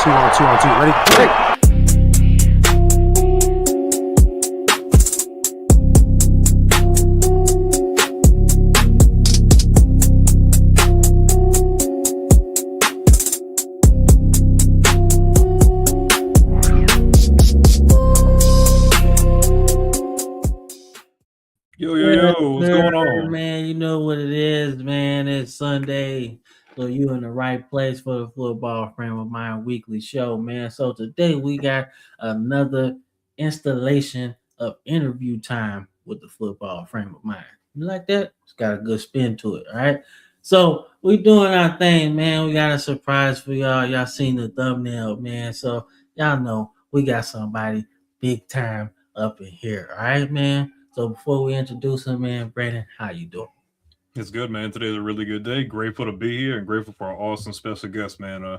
On two. Ready? Hey! Yo, what's going on? Man, you know what it is, man. It's Sunday, so you in the right place for the Football Frame of Mind weekly show, man. So today we got another installation of interview time with the Football Frame of Mind. You like that? It's got a good spin to it, all right? So we doing our thing, man. We got a surprise for y'all. Y'all seen the thumbnail, man. So y'all know we got somebody big time up in here, all right, man? So before we introduce him, man, Brandon, how you doing? It's good, man. Today's a really good day. Grateful to be here and grateful for our awesome special guest, man.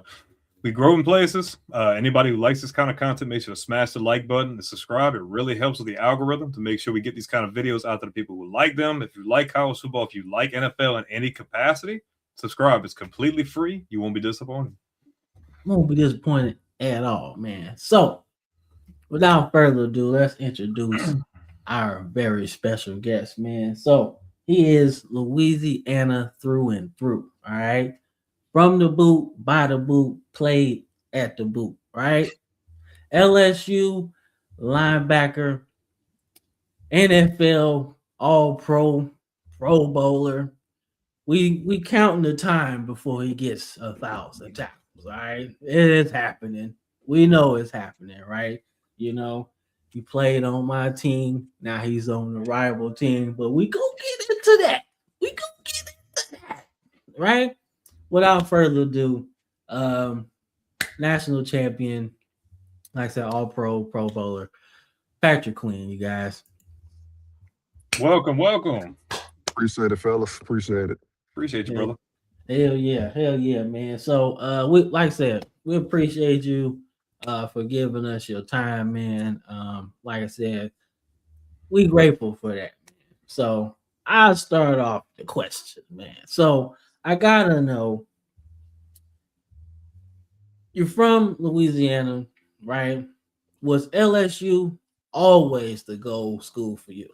We grow in places. Anybody who likes this kind of content, make sure to smash the like button and subscribe. It really helps with the algorithm to make sure we get these kind of videos out to the people who like them. If you like college football, if you like NFL in any capacity, subscribe. It's completely free. You won't be disappointed. Won't be disappointed at all, man. So without further ado, let's introduce our very special guest, man. So he is Louisiana through and through. All right. From the boot, by the boot, played at the boot, right? LSU linebacker, NFL All-Pro, Pro Bowler. We counting the time before he gets 1,000 tackles. All right, it is happening. We know it's happening, right? You know, he played on my team. Now he's on the rival team, but we go get into that. Right? Without further ado, national champion, like I said, all pro bowler, Patrick Queen, you guys. Welcome. Appreciate it, fellas. Appreciate you, brother. Hell yeah, man. So we, like I said, we appreciate you for giving us your time, man. Like I said, we grateful for that, man. So I'll start off the question, man. So I gotta know, you're from Louisiana, right? Was LSU always the goal school for you?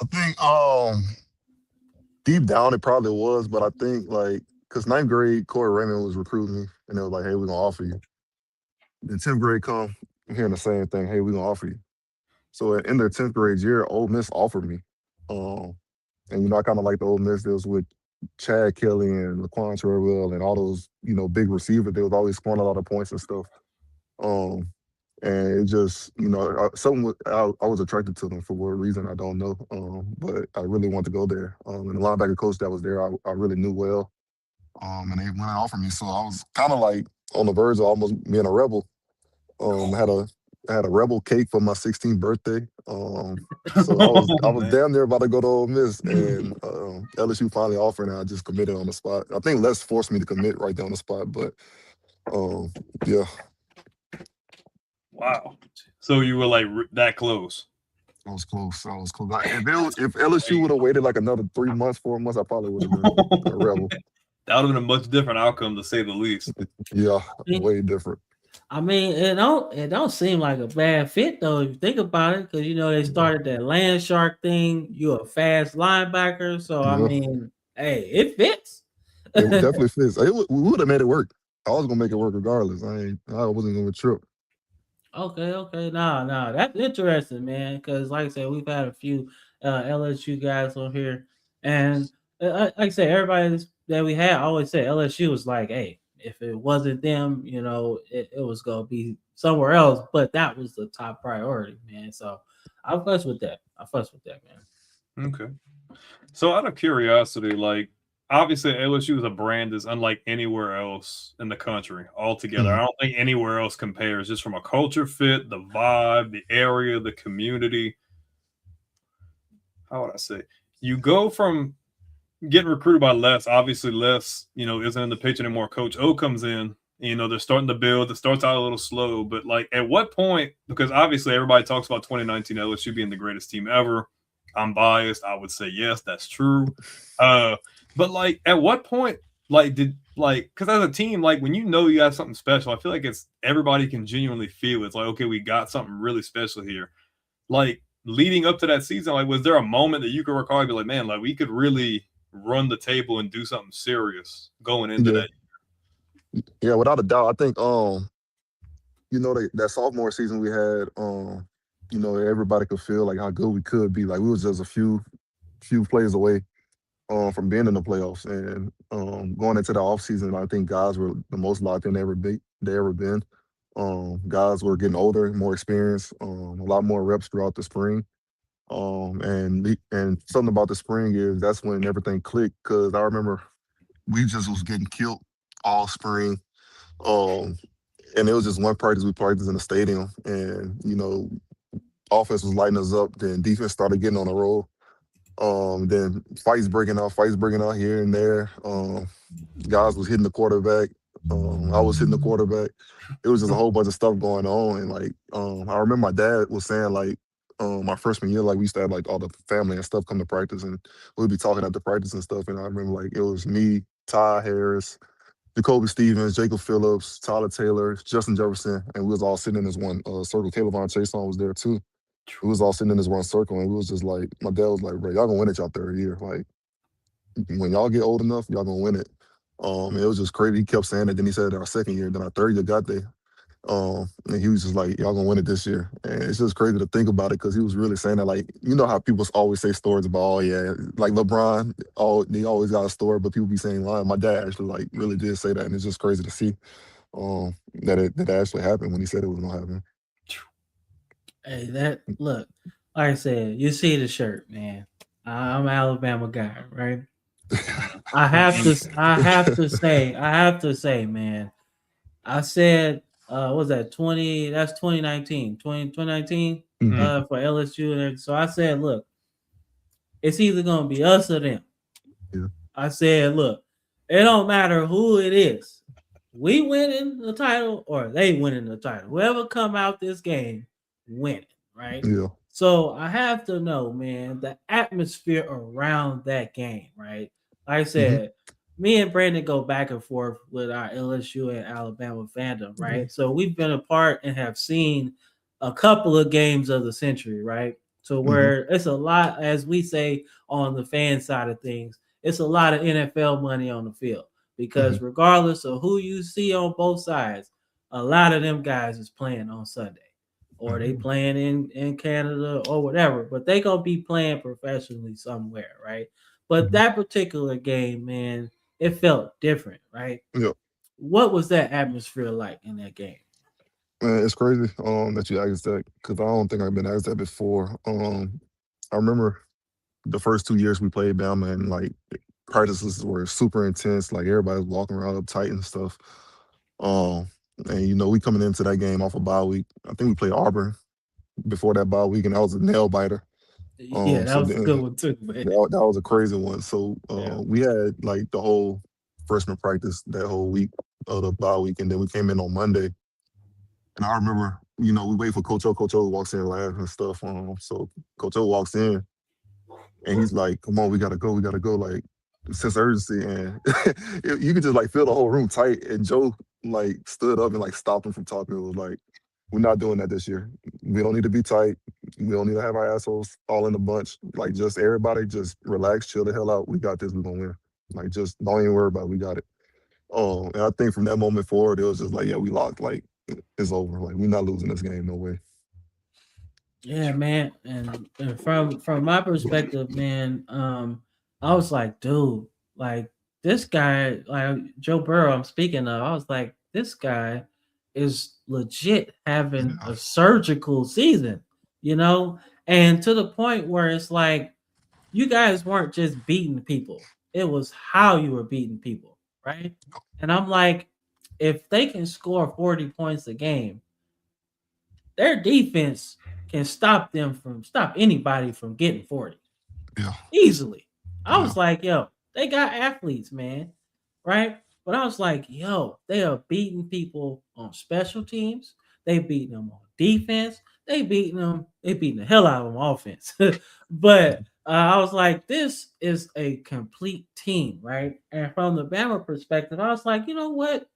I think deep down it probably was, but I think like because 9th grade Corey Raymond was recruiting me and they was like, hey, we're gonna offer you. Then 10th grade come, I'm hearing the same thing, hey, we're gonna offer you. So in their 10th grade year, Ole Miss offered me. And you know, I kind of like the Ole Miss deals with Chad Kelly and Laquan Treadwell and all those, you know, big receivers. They was always scoring a lot of points and stuff. And it just, you know, I was attracted to them for what reason, I don't know. But I really wanted to go there. And the linebacker coach that was there, I really knew well. And they went and offered me. So I was kind of like on the verge of almost being a rebel. I had a rebel cake for my 16th birthday. So I was damn near about to go to Ole Miss, and LSU finally offered, and I just committed on the spot. I think Les forced me to commit right there on the spot, but yeah. Wow. So you were like that close? I was close. If LSU would have waited like another 3 months, 4 months, I probably would have been a rebel. That would have been a much different outcome, to say the least. Yeah, way different. I mean, it don't seem like a bad fit though if you think about it, because you know they started that land shark thing. You're a fast linebacker, so I mean, hey, it fits. It definitely fits. We would have made it work. I was gonna make it work regardless. I wasn't gonna trip. Okay, nah, that's interesting, man. Because like I said, we've had a few LSU guys on here, and like I said, everybody that we had always said LSU was like, hey, if it wasn't them, you know, it was gonna be somewhere else. But that was the top priority, man. So I fuss with that. Man. Okay. So out of curiosity, like obviously LSU is a brand that's unlike anywhere else in the country altogether. I don't think anywhere else compares, just from a culture fit, the vibe, the area, the community. How would I say? You go from getting recruited by Les. Obviously, Les, you know, isn't in the picture anymore. Coach O comes in. You know, they're starting to build. It starts out a little slow, but like at what point? Because obviously everybody talks about 2019 LSU being the greatest team ever. I'm biased. I would say yes, that's true. But like, at what point, like, did like, because as a team, like when you know you have something special, I feel like it's everybody can genuinely feel it. It's like, okay, we got something really special here. Like leading up to that season, like was there a moment that you could recall, be like, man, like we could really run the table and do something serious going into Yeah, that? yeah, without a doubt. I think that sophomore season we had, everybody could feel like how good we could be. Like we was just a few plays away from being in the playoffs. And going into the offseason, I think guys were the most locked in they ever been. Guys were getting older, more experience, a lot more reps throughout the spring. And something about the spring is that's when everything clicked. Cause I remember we just was getting killed all spring. Um, and it was just one practice we practiced in the stadium, and offense was lighting us up. Then defense started getting on the roll. Then fights breaking out here and there. Guys was hitting the quarterback. I was hitting the quarterback. It was just a whole bunch of stuff going on. And like, I remember my dad was saying like, my freshman year, like we used to have like all the family and stuff come to practice, and we'd be talking after practice and stuff. And I remember like it was me, Ty Harris, Jacoby Stevens, Jacob Phillips, Tyler Taylor, Justin Jefferson, and we was all sitting in this one circle. Caleb Von Chason was there too. We was all sitting in this one circle, and we was just like, my dad was like, bro, y'all gonna win it y'all third year. Like, when y'all get old enough, y'all gonna win it. And it was just crazy. He kept saying it. Then he said it our second year. Then our third year got there. And he was just like, y'all gonna win it this year. And it's just crazy to think about it because he was really saying that, like, you know how people always say stories about, oh yeah, like LeBron, they always got a story, but people be saying lying. My dad actually like really did say that, and it's just crazy to see that actually happened when he said it was gonna happen. Hey, that look, like I said, you see the shirt, man. I'm an Alabama guy, right? I have to say, man. I said, what was that 20? That's 2019, 2019 Mhm. for LSU. And so I said, look, it's either gonna be us or them. Yeah. I said, look, it don't matter who it is. We winning the title or they winning the title. Whoever come out this game, winning, right? Yeah. So I have to know, man, the atmosphere around that game, right? Like I Hmm. said, me and Brandon go back and forth with our LSU and Alabama fandom, Yeah. right? So we've been apart and have seen a couple of games of the century, right? So Hmm. where it's a lot, as we say on the fan side of things, it's a lot of NFL money on the field Hmm. because regardless of who you see on both sides, a lot of them guys is playing on Sunday or they playing in Canada or whatever, but they gonna be playing professionally somewhere, right? But Hmm. that particular game, man, it felt different, right? Yeah. What was that atmosphere like in that game? Man, it's crazy that you asked that because I don't think I've been asked that before. I remember the first 2 years we played Bama, and like practices were super intense. Like everybody was walking around uptight and stuff. Um, and we coming into that game off a bye week. I think we played Auburn before that bye week, and that was a nail biter. Yeah, that So was a good then one too, man. that was a crazy one. So Yeah. we had like the whole freshman practice that whole week of the bye week, and then we came in on Monday. And I remember, we wait for Coach O. Coach O walks in last and stuff. So Coach O walks in, and he's like, "Come on, we gotta go." Like, sense of urgency, and you could just like feel the whole room tight. And Joe like stood up and like stopped him from talking. It was like, "We're not doing that this year. We don't need to be tight. We don't need to have our assholes all in a bunch. Like, just everybody, just relax, chill the hell out. We got this. We're gonna win. Like, just don't even worry about it. We got it." And I think from that moment forward, it was just like, yeah, we locked. Like, it's over. Like, we're not losing this game. No way. Yeah, man. And from my perspective, man, I was like, dude, like this guy, like Joe Burrow, I'm speaking of, I was like, this guy is legit having Yeah. a surgical season, you know? And to the point where it's like you guys weren't just beating people, it was how you were beating people, right? And I'm like, if they can score 40 points a game, their defense can stop anybody from getting 40 Yeah. easily. I Yeah. was like, yo, they got athletes, man. Right? But I was like, yo, they are beating people on special teams. They beating them on defense. They beating the hell out of them on offense. But I was like, this is a complete team, right? And from the Bama perspective, I was like, you know what?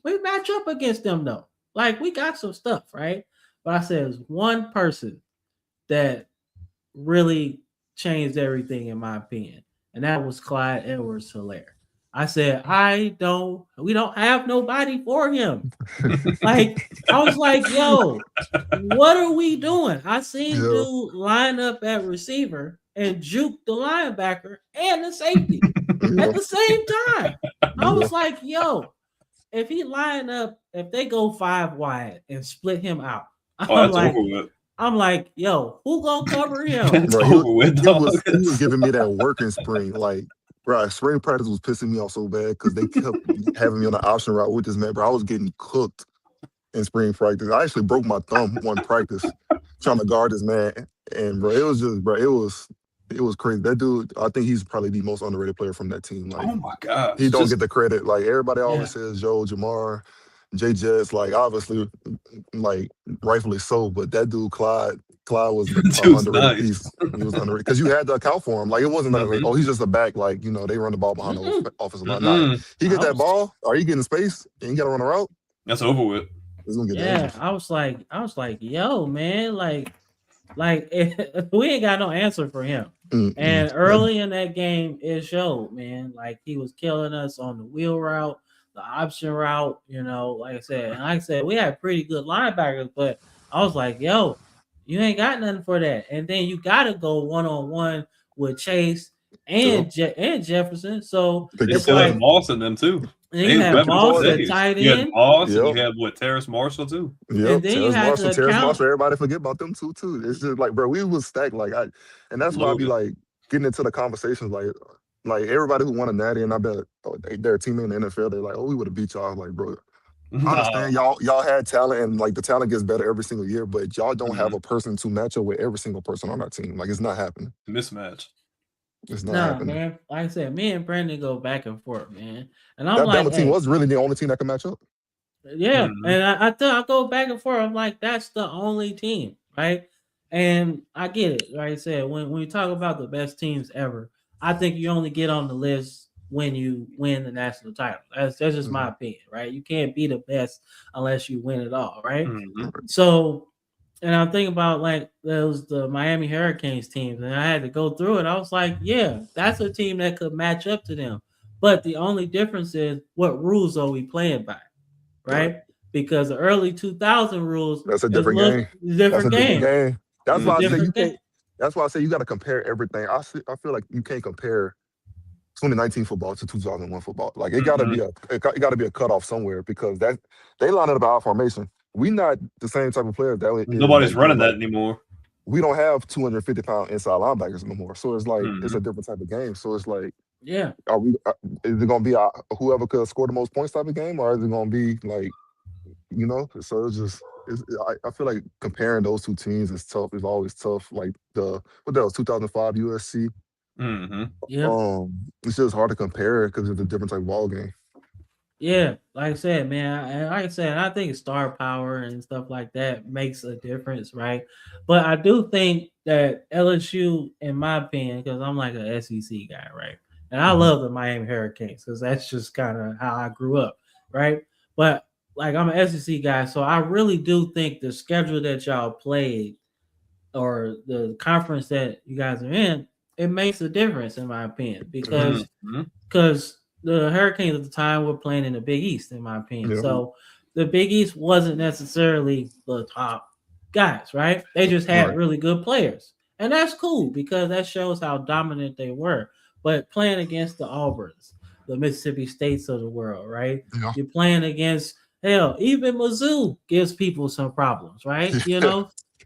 We match up against them though. Like we got some stuff, right? But I said, there's one person that really changed everything in my opinion, and that was Clyde Edwards-Helaire. I said, we don't have nobody for him. Like, I was like, yo, what are we doing? I seen Yeah. dude line up at receiver and juke the linebacker and the safety Yeah. at the same time. I Yeah. was like, yo, if he line up, if they go 5 wide and split him out, That's over with. I'm like, yo, who gonna cover him? That's Bro, over with, he dog. was giving me that working spring. Like, bro, spring practice was pissing me off so bad because they kept having me on the option route with this man, bro. I was getting cooked in spring practice. I actually broke my thumb one practice trying to guard this man. And bro, it was just, bro, it was crazy. That dude, I think he's probably the most underrated player from that team. Like, Oh my gosh. he don't get the credit. Like everybody always says, Joe, Jamar, Jay Jets, like obviously, like rightfully so. But that dude, Clyde was an Dude's underrated nice. piece. He was underrated because you had to account for him. Like it wasn't like, Mhm. oh, he's just a back. Like they run the ball behind the offensive line. Nah, Mm-mm. he get that ball, or he get in space, and he got to run a route. That's over with. He's gonna get Yeah, I was like, yo, man, like we ain't got no answer for him. And early in that game, it showed, man. Like he was killing us on the wheel route, the option route. You know, like I said, we had pretty good linebackers, but I was like, yo, you ain't got nothing for that. And then you got to go 1-on-1 with Chase and Jefferson. So They it's still like had Moss in them too. and you had Moss at tight You had end. Moss, Yep. and you had Terrace Marshall too. Yep, And then you had to Terrace account- Marshall. Everybody forget about them too. It's just like, bro, we was stacked. Like and that's why I be like getting into the conversations. Like everybody who won a natty, and I bet they're a teammate in the NFL. They're like, oh, we would have beat y'all. Like, bro, I understand y'all had talent, and like the talent gets better every single year, but y'all don't have a person to match up with every single person on our team. Like, it's not happening. Mismatch. It's not happening. Man. Like I said, me and Brandon go back and forth, man. And I'm that like, Bama team was really the only team that could match up. Yeah, and I go back and forth. I'm like, that's the only team, right? And I get it. Like I said, when you talk about the best teams ever, I think you only get on the list when you win the national title. That's just my opinion, right? You can't be the best unless you win it all, right? So, and I'm thinking about like those the Miami Hurricanes teams, and I had to go through it. I was like, yeah, that's a team that could match up to them. But the only difference is what rules are we playing by, right? Because the early 2000 rules, that's a different game. Different game. That's why I say you can't. That's why I say you got to compare everything. I feel like you can't compare 2019 football to 2001 football. Like it got to be a cutoff somewhere because that they line up our formation. We not the same type of players that nobody's running that anymore. We don't have 250-pound inside linebackers anymore. So it's like it's a different type of game. So it's like, yeah, is it gonna be whoever could score the most points type of game, or is it gonna be like, So it's just I feel like comparing those two teams is tough. It's always tough. Like what that was 2005 USC. Yeah, it's just hard to compare because it's a different type of ball game. Yeah, like I said, man, I think star power and stuff like that makes a difference, right? But I do think that LSU, in my opinion, because I'm like an SEC guy, right? And I love the Miami Hurricanes because that's just kind of how I grew up, right? But like I'm an SEC guy, so I really do think the schedule that y'all played or the conference that you guys are in, it makes a difference in my opinion because the Hurricanes at the time were playing in the Big East, in my opinion. Yeah. So the Big East wasn't necessarily the top guys, right? They just had really good players. And that's cool because that shows how dominant they were. But playing against the Auburns, the Mississippi States of the world, right? Yeah. You're playing against, hell, even Mizzou gives people some problems, right?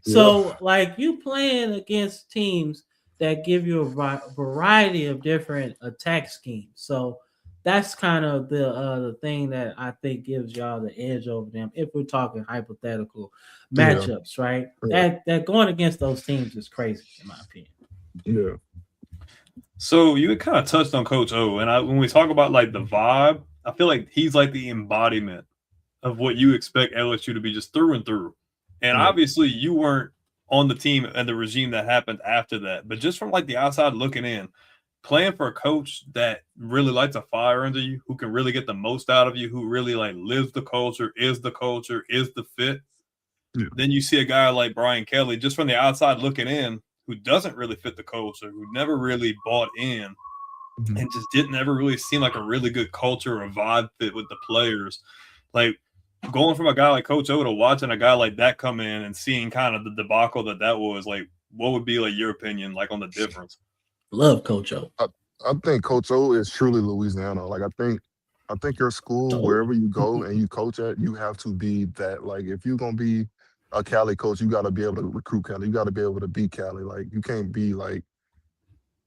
So, like, you playing against teams that give you a variety of different attack schemes. So, that's kind of the thing that I think gives y'all the edge over them if we're talking hypothetical matchups, right? That going against those teams is crazy, in my opinion. Yeah. So you kind of touched on Coach O, and when we talk about like the vibe, I feel like he's like the embodiment of what you expect LSU to be just through and through. And obviously you weren't on the team and the regime that happened after that. But just from like the outside looking in, playing for a coach that really lights a fire under you, who can really get the most out of you, who really like lives the culture, is the fit. Yeah. Then you see a guy like Brian Kelly, just from the outside looking in, who doesn't really fit the culture, who never really bought in, and just didn't ever really seem like a really good culture or vibe fit with the players. Like going from a guy like Coach O to watching a guy like that come in and seeing kind of the debacle that was, like, what would be like your opinion, like on the difference? Love Coach O. I think Coach O is truly Louisiana. Like I think your school, wherever you go and you coach at, you have to be that. Like if you're gonna be a Cali coach, you got to be able to recruit Cali. You got to be able to beat Cali. Like you can't be like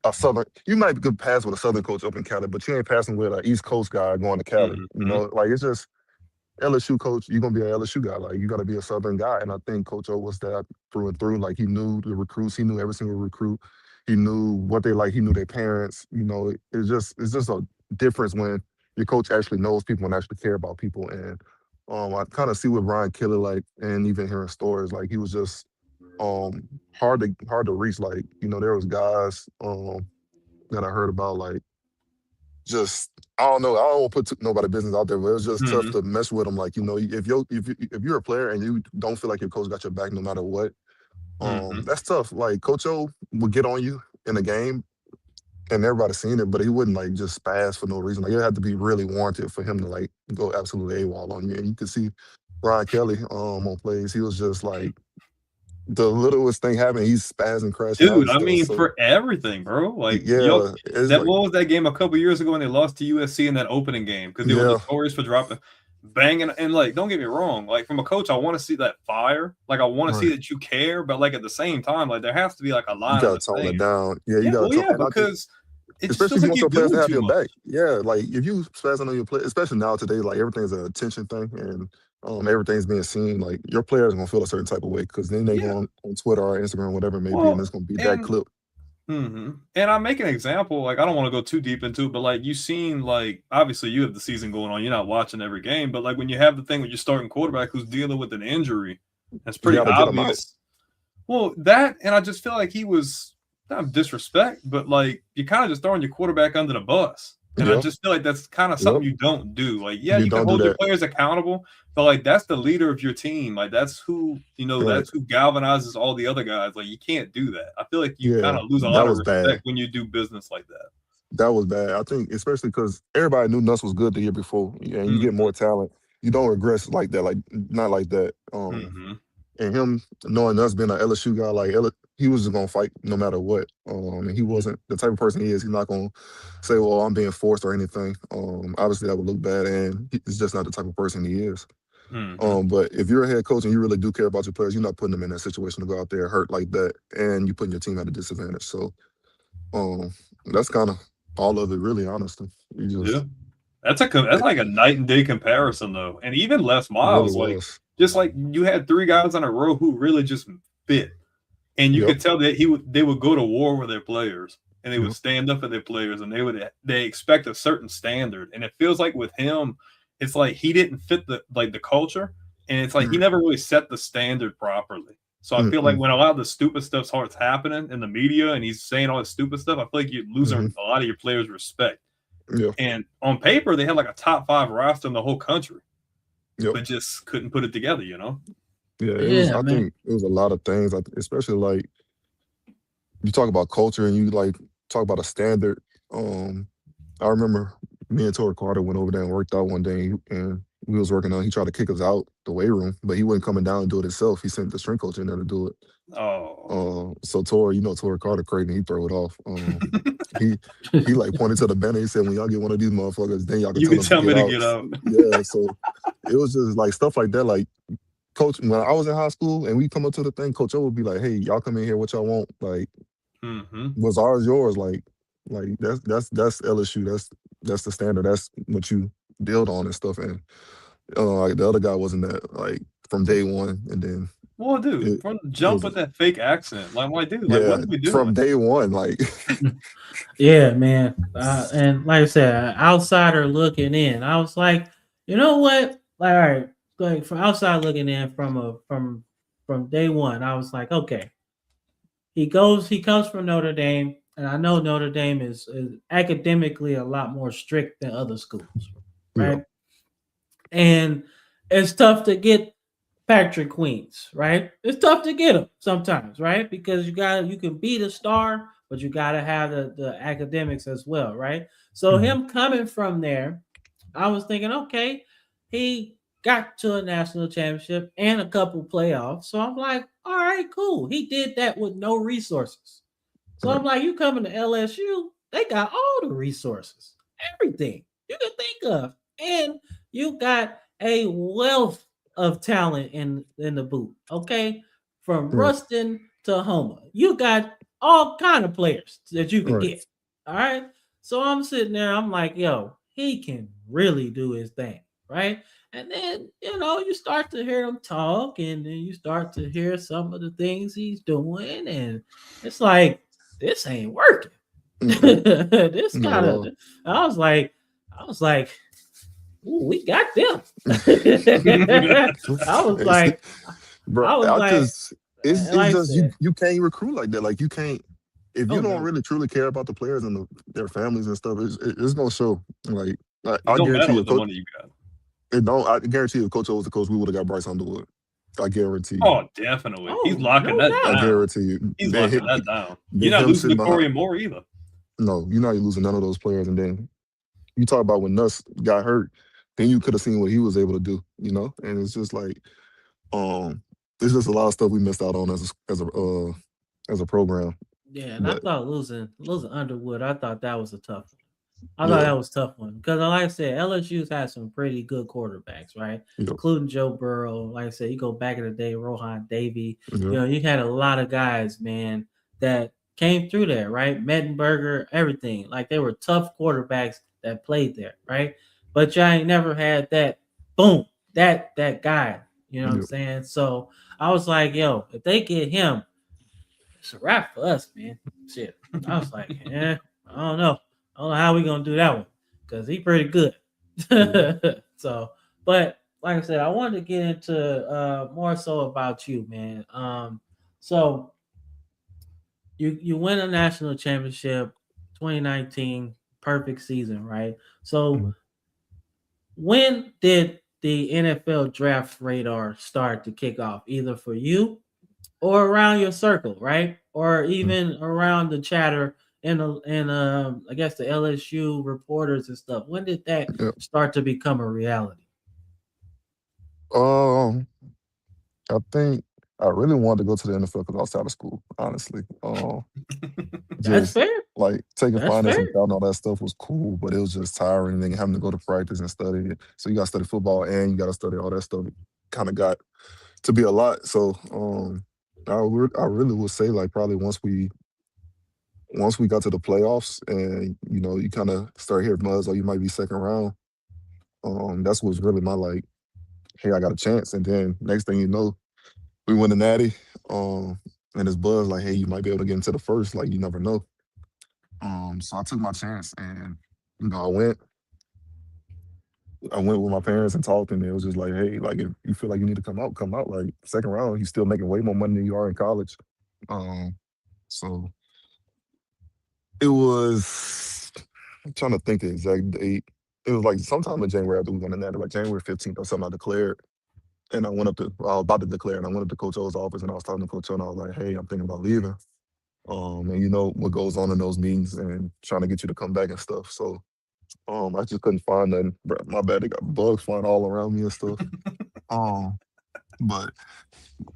a Southern. You might be good pass with a Southern coach up in Cali, but you ain't passing with an East Coast guy going to Cali. Mm-hmm. You know, like it's just LSU coach. You're gonna be an LSU guy. Like you got to be a Southern guy. And I think Coach O was that through and through. Like he knew the recruits. He knew every single recruit. He knew what they like. He knew their parents. You know, it's just a difference when your coach actually knows people and actually care about people. And I kind of see with Brian Kelly, like, and even hearing stories, like he was just hard to reach. Like, you know, there was guys that I heard about, like, just I don't know. I don't want to put nobody business out there, but it was just tough to mess with them. Like, you know, if you're a player and you don't feel like your coach got your back no matter what, that's tough. Like Coach O would get on you in a game, and everybody's seen it, but he wouldn't like just spaz for no reason. Like it had to be really warranted for him to like go absolutely AWOL on you. And you could see Brian Kelly on plays. He was just like the littlest thing happened, he's spazzing, crashing. Dude, I mean, for everything, bro. Like, yeah, that like, what was that game a couple years ago when they lost to USC in that opening game because they were notorious for dropping, banging, and like, don't get me wrong, like from a coach, I want to see that fire, like I want to see that you care, but like at the same time, like there has to be like a line. You gotta tone it down. Yeah, you gotta tone it down because especially if you want your players to have your back. Yeah, like if you spazzing on your play, especially now today, like everything's an attention thing and. Everything's being seen. Like your players are gonna feel a certain type of way because then they go on Twitter or Instagram, whatever it may be, and it's gonna be that clip. And I make an example. Like I don't want to go too deep into it, but like you've seen, like obviously you have the season going on. You're not watching every game, but like when you have the thing with your starting quarterback who's dealing with an injury, that's pretty obvious. Well, that and I just feel like he was not disrespect, but like you're kind of just throwing your quarterback under the bus. And I just feel like that's kind of something you don't do. Like, yeah, you can hold your players accountable, but like that's the leader of your team. Like that's who, you know, that's who galvanizes all the other guys. Like you can't do that. I feel like you kind of lose a lot of respect when you do business like that. That was bad. I think especially because everybody knew Nuss was good the year before. And you get more talent. You don't regress like that, like not like that. And him knowing us being an LSU guy, like he was just gonna fight no matter what. And he wasn't the type of person he is. He's not gonna say, "Well, I'm being forced" or anything. Obviously that would look bad, and he's just not the type of person he is. But if you're a head coach and you really do care about your players, you're not putting them in that situation to go out there hurt like that, and you're putting your team at a disadvantage. So, that's kind of all of it, really. Honestly, that's like a night and day comparison, though, and even Les Miles, really just like you had three guys in a row who really just fit. And you could tell that they would go to war with their players and they would stand up for their players and they expect a certain standard. And it feels like with him, it's like he didn't fit the culture. And it's like he never really set the standard properly. So I feel like when a lot of the stupid stuff starts happening in the media and he's saying all this stupid stuff, I feel like you're losing a lot of your players' respect. And on paper, they had like a top 5 roster in the whole country. But just couldn't put it together, you know? I think it was a lot of things, especially like you talk about culture and you like talk about a standard. I remember me and Torrey Carter went over there and worked out one day, and we was working on. He tried to kick us out the weight room, but he wasn't coming down and do it himself. He sent the strength coach in there to do it. So Torrey, you know Torrey Carter crazy, he throw it off. He like pointed to the banner. He said, "When y'all get one of these motherfuckers, then y'all can tell me to get out." Yeah, so it was just like stuff like that, like. Coach, when I was in high school and we come up to the thing, Coach O would be like, "Hey, y'all come in here, what y'all want? Like, what's ours, yours? Like that's LSU. That's the standard. That's what you build on and stuff." And like the other guy wasn't that like from day one, and then. Well, dude, from the jump with that fake accent, like, dude, like, what did we do from day one? Like, yeah, man. And like I said, outsider looking in, I was like, you know what? Like, all right. Like from outside looking in, from from day one. I was like, okay, he comes from Notre Dame, and I know Notre Dame is academically a lot more strict than other schools, Yeah. right? And it's tough to get Patrick Queens, right? It's tough to get him sometimes, right? Because you can beat a star, but you gotta have the academics as well, right? So Mhm. him coming from there, I was thinking, okay, he got to a national championship and a couple playoffs. So I'm like, all right, cool. He did that with no resources. So I'm Right. like, you coming to LSU, they got all the resources, everything you can think of. And you got a wealth of talent in the boot. Okay. From Yeah. Rustin to Homer. You got all kind of players that you can Right. get. All right. So I'm sitting there, I'm like, yo, he can really do his thing. Right. And then, you start to hear him talk, and then you start to hear some of the things he's doing. And it's like, this ain't working. Mm-mm. This Not at kind of, all. I was like, ooh, we got them. I was It's, like, bro, I was I like, just it's like I just you said, you can't recruit like that. Like you can't if you oh don't no, really truly care about the players and their families and stuff. It's gonna show. Like It I don't guarantee matter you, what the coach. money you got. It don't. I guarantee you, if Coach O was the coach, we would have got Bryce Underwood. I guarantee you. Oh, definitely. He's oh locking no that I doubt, down. guarantee you. He's locking that down. You're Then not him losing sitting to behind. Corey Moore either. No, you're not losing none of those players. And then you talk about when Nuss got hurt, then you could have seen what he was able to do. And it's just like, um, there's just a lot of stuff we missed out on as a program. yeah. And I But thought losing Underwood, I thought that was a tough one. I thought yeah, that was a tough one because, like I said, LSU's had some pretty good quarterbacks, right? yeah, Including Joe Burrow. Like I said, you go back in the day, Rohan Davey. yeah, You had a lot of guys, man, that came through there, right? Mettenberger, everything. Like they were tough quarterbacks that played there, right? But y'all ain't never had that boom, that guy. You know what I'm yeah. saying? So I was like, yo, if they get him, it's a wrap for us, man. Shit. I was like, I don't know. I don't know how we gonna do that one because he pretty good. Yeah. So, but like I said, I wanted to get into more so about you, man. So you win a national championship, 2019, perfect season, right? So Mhm. when did the NFL draft radar start to kick off, either for you or around your circle, right? Or even around the chatter and I guess the LSU reporters and stuff. When did that Yeah. start to become a reality? Um, I think I really wanted to go to the NFL because I was out of school, honestly. That's Just fair. like taking That's finance fair. and all that stuff was cool, but it was just tiring and having to go to practice and study. So you got to study football and you got to study all that stuff. Kind of got to be a lot. So I really would say like probably once we got to the playoffs and you kind of start hearing buzz or you might be second round. That's what's really my like, hey, I got a chance. And then next thing you know, we win the natty. Um, and it's buzz like, hey, you might be able to get into the first. Like you never know. So I took my chance and I went with my parents and talked, and it was just like, hey, like if you feel like you need to come out, come out. Like second round, you're still making way more money than you are in college. Um, so it was. I'm trying to think the exact date. It was like sometime in January after we won the natty, like January 15th or something. I declared, and I was about to declare, and I went up to Coach O's office, and I was talking to Coach O, and I was like, hey, I'm thinking about leaving. And you know what goes on in those meetings and trying to get you to come back and stuff. So I just couldn't find nothing. My bad, they got bugs flying all around me and stuff. Um, but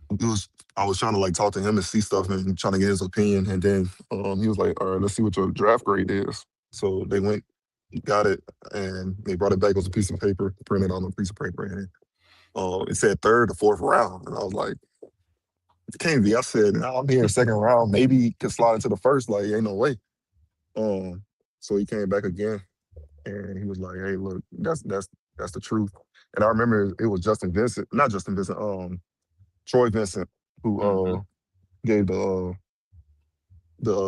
it was I was trying to like talk to him and see stuff and trying to get his opinion. And then he was like, all right, let's see what your draft grade is. So they went, got it, and they brought it back. It was a piece of paper, printed on a piece of paper, and it said third or fourth round. And I was like, it can't be. I said, no, I'm here second round. Maybe he could slide into the first. Like, ain't no way. Um, so he came back again. And he was like, "Hey, look, that's the truth." And I remember it was Justin Vincent, not Justin Vincent, Troy Vincent, who Mhm. gave the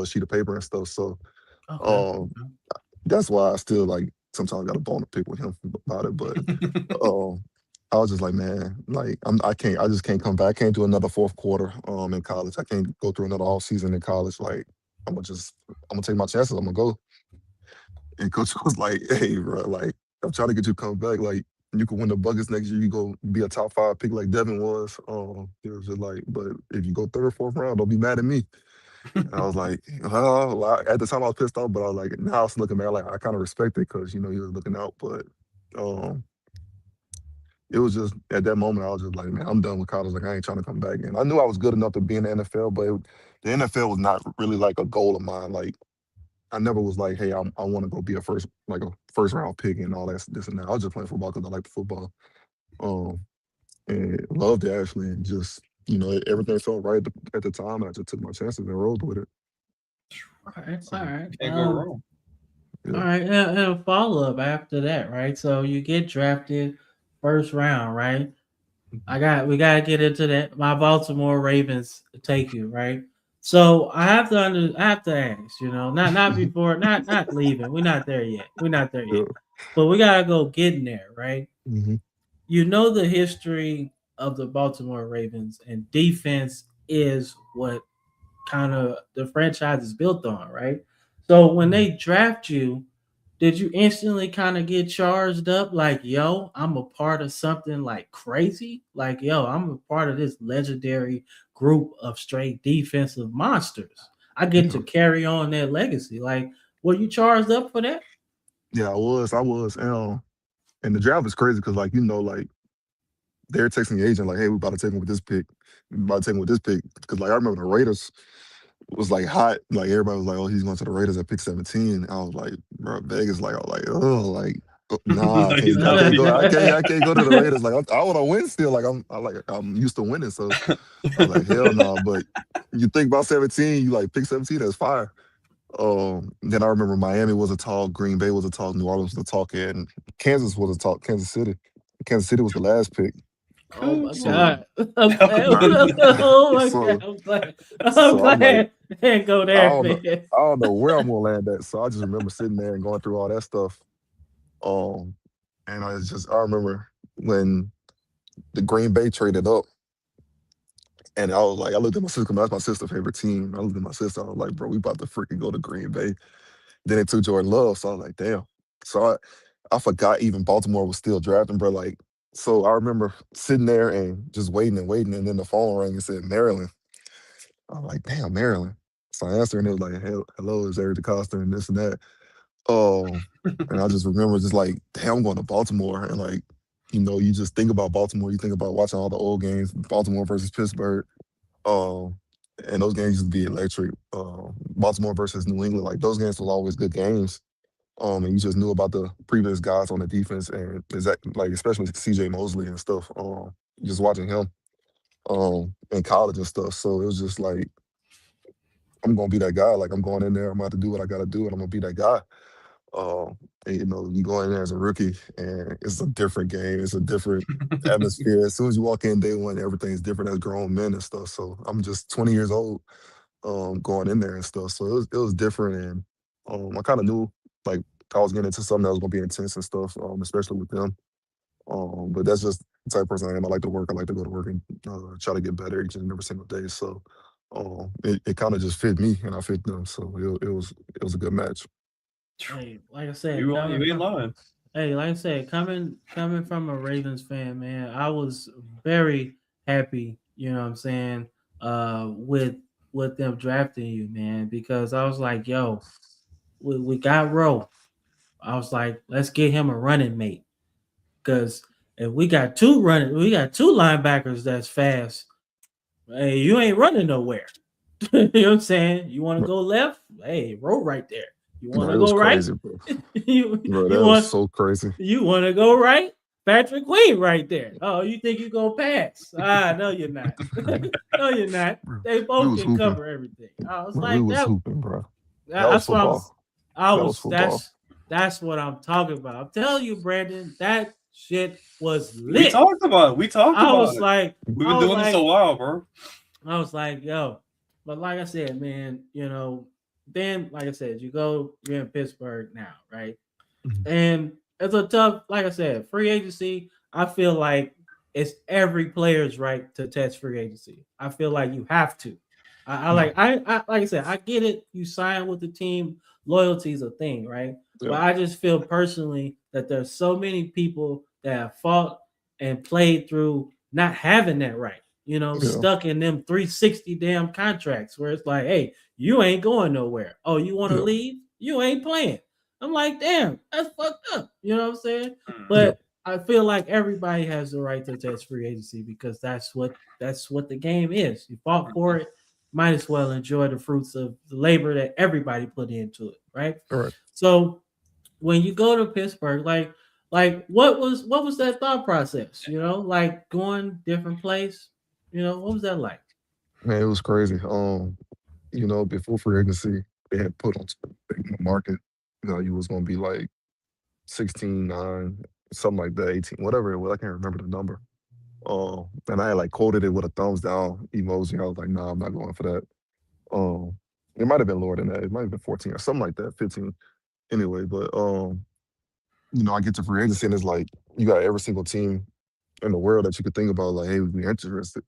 sheet of paper and stuff. So Okay. um, that's why I still like sometimes got a bone to pick with him about it. But um, I was just like, man, like I just can't come back. I can't do another fourth quarter in college. I can't go through another off season in college. Like I'm gonna take my chances. I'm gonna go. And coach was like, hey, bro, like I'm trying to get you to come back. Like you can win the buckets next year. You go be a top 5 pick like Devin was. It was just like, but if you go third, fourth round, don't be mad at me. And I was like, at the time I was pissed off, but I was like, now I was looking back, like I kind of respect it because you know he was looking out. But um, it was just at that moment I was just like, man, I'm done with college. Like I ain't trying to come back. And I knew I was good enough to be in the NFL, but the NFL was not really like a goal of mine. Like I never was like, hey, I want to go be a first round pick and all that this and that. I was just playing football because I like the football. Um, and loved it actually, and just everything felt right at the time. And I just took my chances and rolled with it. All right, So all right. Can't go wrong. All yeah, right, and a follow up after that, right? So you get drafted first round, right? We gotta get into that. My Baltimore Ravens take you, right? So I have to ask, not before, not leaving. We're not there yet. We're not there yeah. yet. But we gotta go getting there, right? Hmm. You know the history of the Baltimore Ravens, and defense is what kind of the franchise is built on, right? So when they draft you, did you instantly kind of get charged up like, yo, I'm a part of something like crazy? Like, yo, I'm a part of this legendary group of straight defensive monsters. I get Yeah, to carry on that legacy. Like, were you charged up for that? yeah. I was, and the draft is crazy because like they're texting the agent like, hey, we about to take him with this pick. We about to take him with this pick because like I remember the Raiders was like hot. Like everybody was like, "Oh, he's going to the Raiders at pick 17." I was like, "Bro, Vegas." Like, I was like, "Oh, like, nah, No, he's I not can't be go. hot. I can't go to the Raiders. Like, I want to win still. Like, I'm used to winning. So I was like, hell no. But you think about 17, you like pick 17, that's fire. Then I remember Miami was a talk, Green Bay was a talk, New Orleans was a talk, and Kansas was a talk. Kansas City. Kansas City was the last pick. Oh my So, god. I'm glad. I, Oh my god. so, I'm glad. I'm so I'm like. glad. Can't go I there, don't know. man. I don't know where I'm gonna land at. So I just remember sitting there and going through all that stuff. Um, and I remember when the Green Bay traded up, and I was like, I looked at my sister. That's my sister's favorite team. I looked at my sister. I was like, bro, we about to freaking go to Green Bay. Then it took Jordan Love, so I was like, damn. So I forgot even Baltimore was still drafting, bro. Like, so I remember sitting there and just waiting and waiting, and then the phone rang and said Maryland. I was like, damn, Maryland. So I answered, and it was like, hello, is Eric DeCosta and this and that. Oh, and I just remember just like, damn, I'm going to Baltimore. And like, you just think about Baltimore, you think about watching all the old games, Baltimore versus Pittsburgh. Um, and those games used to be electric. Baltimore versus New England, like those games were always good games. And you just knew about the previous guys on the defense and like especially CJ Mosley and stuff. Just watching him in college and stuff. So it was just like I'm gonna be that guy. Like I'm going in there, I'm about to do what I gotta do, and I'm gonna be that guy. And, you go in there as a rookie, and it's a different game. It's a different atmosphere. As soon as you walk in day one, everything's different as grown men and stuff. So I'm just 20 years old, going in there and stuff. So it was different, and I kind of knew like I was getting into something that was gonna be intense and stuff, especially with them. But that's just the type of person I am. I like to work. I like to go to work and try to get better each and every single day. So it kind of just fit me, and I fit them. So it was a good match. Hey, like I said, You ain't lying. hey, like I said, coming from a Ravens fan, man, I was very happy, you know what I'm saying, with them drafting you, man, because I was like, yo, we got Rowe. I was like, let's get him a running mate. Because if we got two linebackers that's fast. Hey, you ain't running nowhere. You know what I'm saying? You want to go left? Hey, Rowe right there. You want Bro, to it was go right? crazy, bro. you Bro, you that was want so crazy. you want to go right? Patrick Queen right there. Oh, you think you gonna pass? No, you're not. No, you're not. Bro, They we both was can hooping. cover everything. I was Bro, we like was that. hooping, bro. That was That's what football. I That was was. football. That's what I'm talking about. I'm telling you, Brandon, that shit was We lit. talked about it. We talked I about was it. like, We've I been was doing this a like, while, bro. I was like, yo. But like I said, man, then like I said, you're in Pittsburgh now, right? Mhm. And it's a tough, like I said, free agency. I feel like it's every player's right to test free agency. I feel like you have to. Yeah. Like I said, I get it. You sign with the team, loyalty is a thing, right? Yeah. But I just feel personally that there's so many people that have fought and played through not having that right. You know, Yeah. stuck in them 360 damn contracts where it's like, hey, you ain't going nowhere. Oh, you want to Yeah. leave? You ain't playing. I'm like, damn, that's fucked up. You know what I'm saying? Yeah. But I feel like everybody has the right to test free agency because that's what the game is. You fought for it, might as well enjoy the fruits of the labor that everybody put into it, right? All right. So when you go to Pittsburgh, like what was that thought process? You know, like going different place. You know, what was that like? Man, it was crazy. Before free agency, they had put on the market, you was gonna be like 16-9, something like that, 18, whatever it was. I can't remember the number. And I had like quoted it with a thumbs down emoji. I was like, nah, I'm not going for that. Um, it might have been lower than that. It might have been 14 or something like that, 15. Anyway, but I get to free agency and it's like you got every single team in the world that you could think about, like, hey, we'd be interested.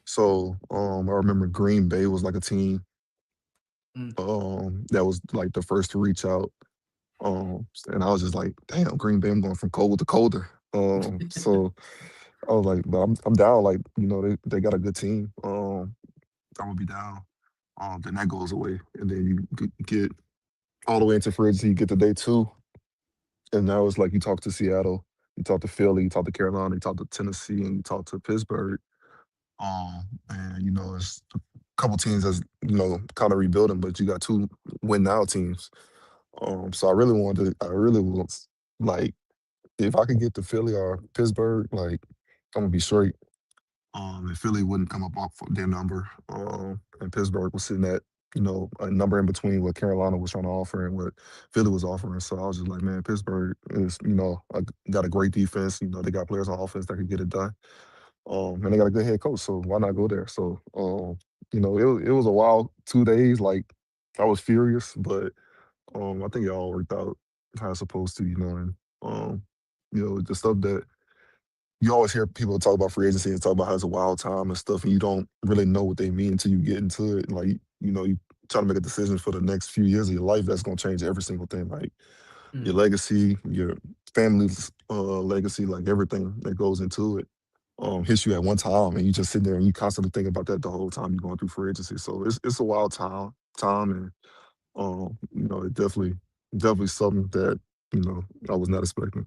So I remember Green Bay was like a team Mm. that was like the first to reach out. And I was just like, damn, Green Bay, I'm going from cold to colder. So I was like, but I'm down. Like, they got a good team. I would be down. Then that goes away, and then you get all the way into free agency. You get to day two, and now it's like you talk to Seattle, you talk to Philly, you talk to Carolina, you talk to Tennessee, and you talk to Pittsburgh. And it's a couple teams that's kind of rebuilding, but you got two win now teams. So I really was like, if I could get to Philly or Pittsburgh, like I'm gonna be straight. And Philly wouldn't come up off their number. And Pittsburgh was sitting at, a number in between what Carolina was trying to offer and what Philly was offering. So I was just like, man, Pittsburgh is, got a great defense. They got players on offense that could get it done. And they got a good head coach, so why not go there? So, it was a wild 2 days. Like I was furious, but I think it all worked out how it's supposed to, and the stuff that you always hear people talk about free agency and talk about how it's a wild time and stuff, and you don't really know what they mean until you get into it. Like, you try to make a decision for the next few years of your life that's gonna change every single thing. Like your Mm. legacy, your family's legacy, like everything that goes into it. Hits you at one time, and you just sit there and you constantly think about that the whole time you're going through free agency. So it's a wild time, and it definitely something that I was not expecting.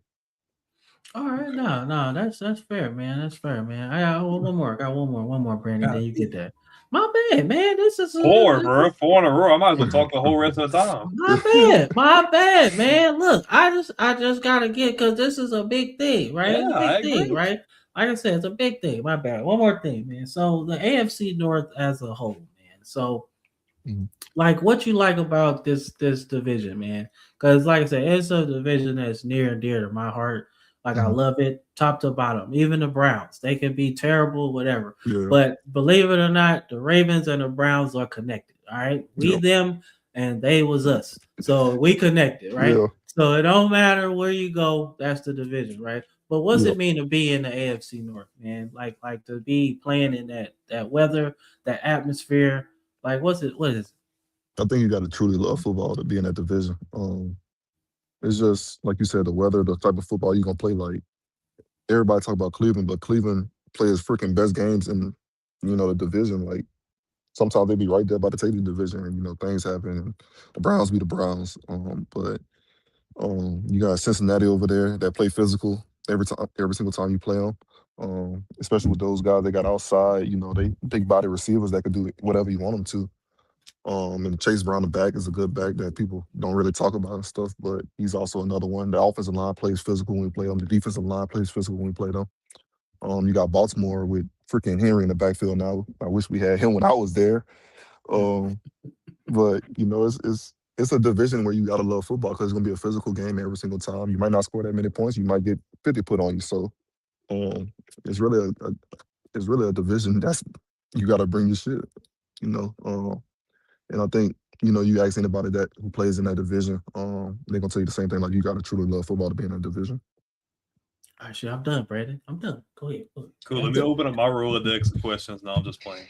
All right, no, that's fair, man. That's fair, man. I got one more. I got one more, Brandon. Then God, you get that. My bad, man. This is four, this bro. is 4 in a row. I might as well talk the whole rest of the time. my bad, man. Look, I just gotta get because this is a big thing, right? Yeah, It's a I big thing, agree. right? Like I said, it's a big thing. My bad. One more thing, man. So the AFC North as a whole, man. So Mhm. like what you like about this division, man? Because like I said, it's a division that's near and dear to my heart. Like I Mhm. love it, top to bottom. Even the Browns, they can be terrible, whatever. Yeah, But believe it or not, the Ravens and the Browns are connected. All right, we yeah, them and they was us, so we connected, right? yeah, So it don't matter where you go, that's the division, right? But what's yeah. it mean to be in the AFC North, man? Like to be playing in that weather, that atmosphere. Like what's it? What is it? I think you got to truly love football to be in that division. It's just like you said, the weather, the type of football you're gonna play. Like everybody talk about Cleveland, but Cleveland plays freaking best games in the division. Like sometimes they be right there by the take the division, and things happen. And the Browns be the Browns. But you got Cincinnati over there that play physical every single time you play them. Especially with those guys they got outside, they big body receivers that could do whatever you want them to. And Chase Brown, the back, is a good back that people don't really talk about and stuff, but he's also another one. The offensive line plays physical when we play them. The defensive line plays physical when we play them. You got Baltimore with freaking Henry in the backfield now. I wish we had him when I was there. Um, but it's a division where you gotta love football because it's gonna be a physical game every single time. You might not score that many points. You might get 50 put on you. So um, it's really a division that's you gotta bring your shit. You know. And I think, you ask anybody that who plays in that division, they're gonna tell you the same thing. Like you gotta truly love football to be in that division. All right, shit, I'm done, Brandon. I'm done. Go ahead. Cool. Let me open up my Rolodex of questions. No, I'm just playing.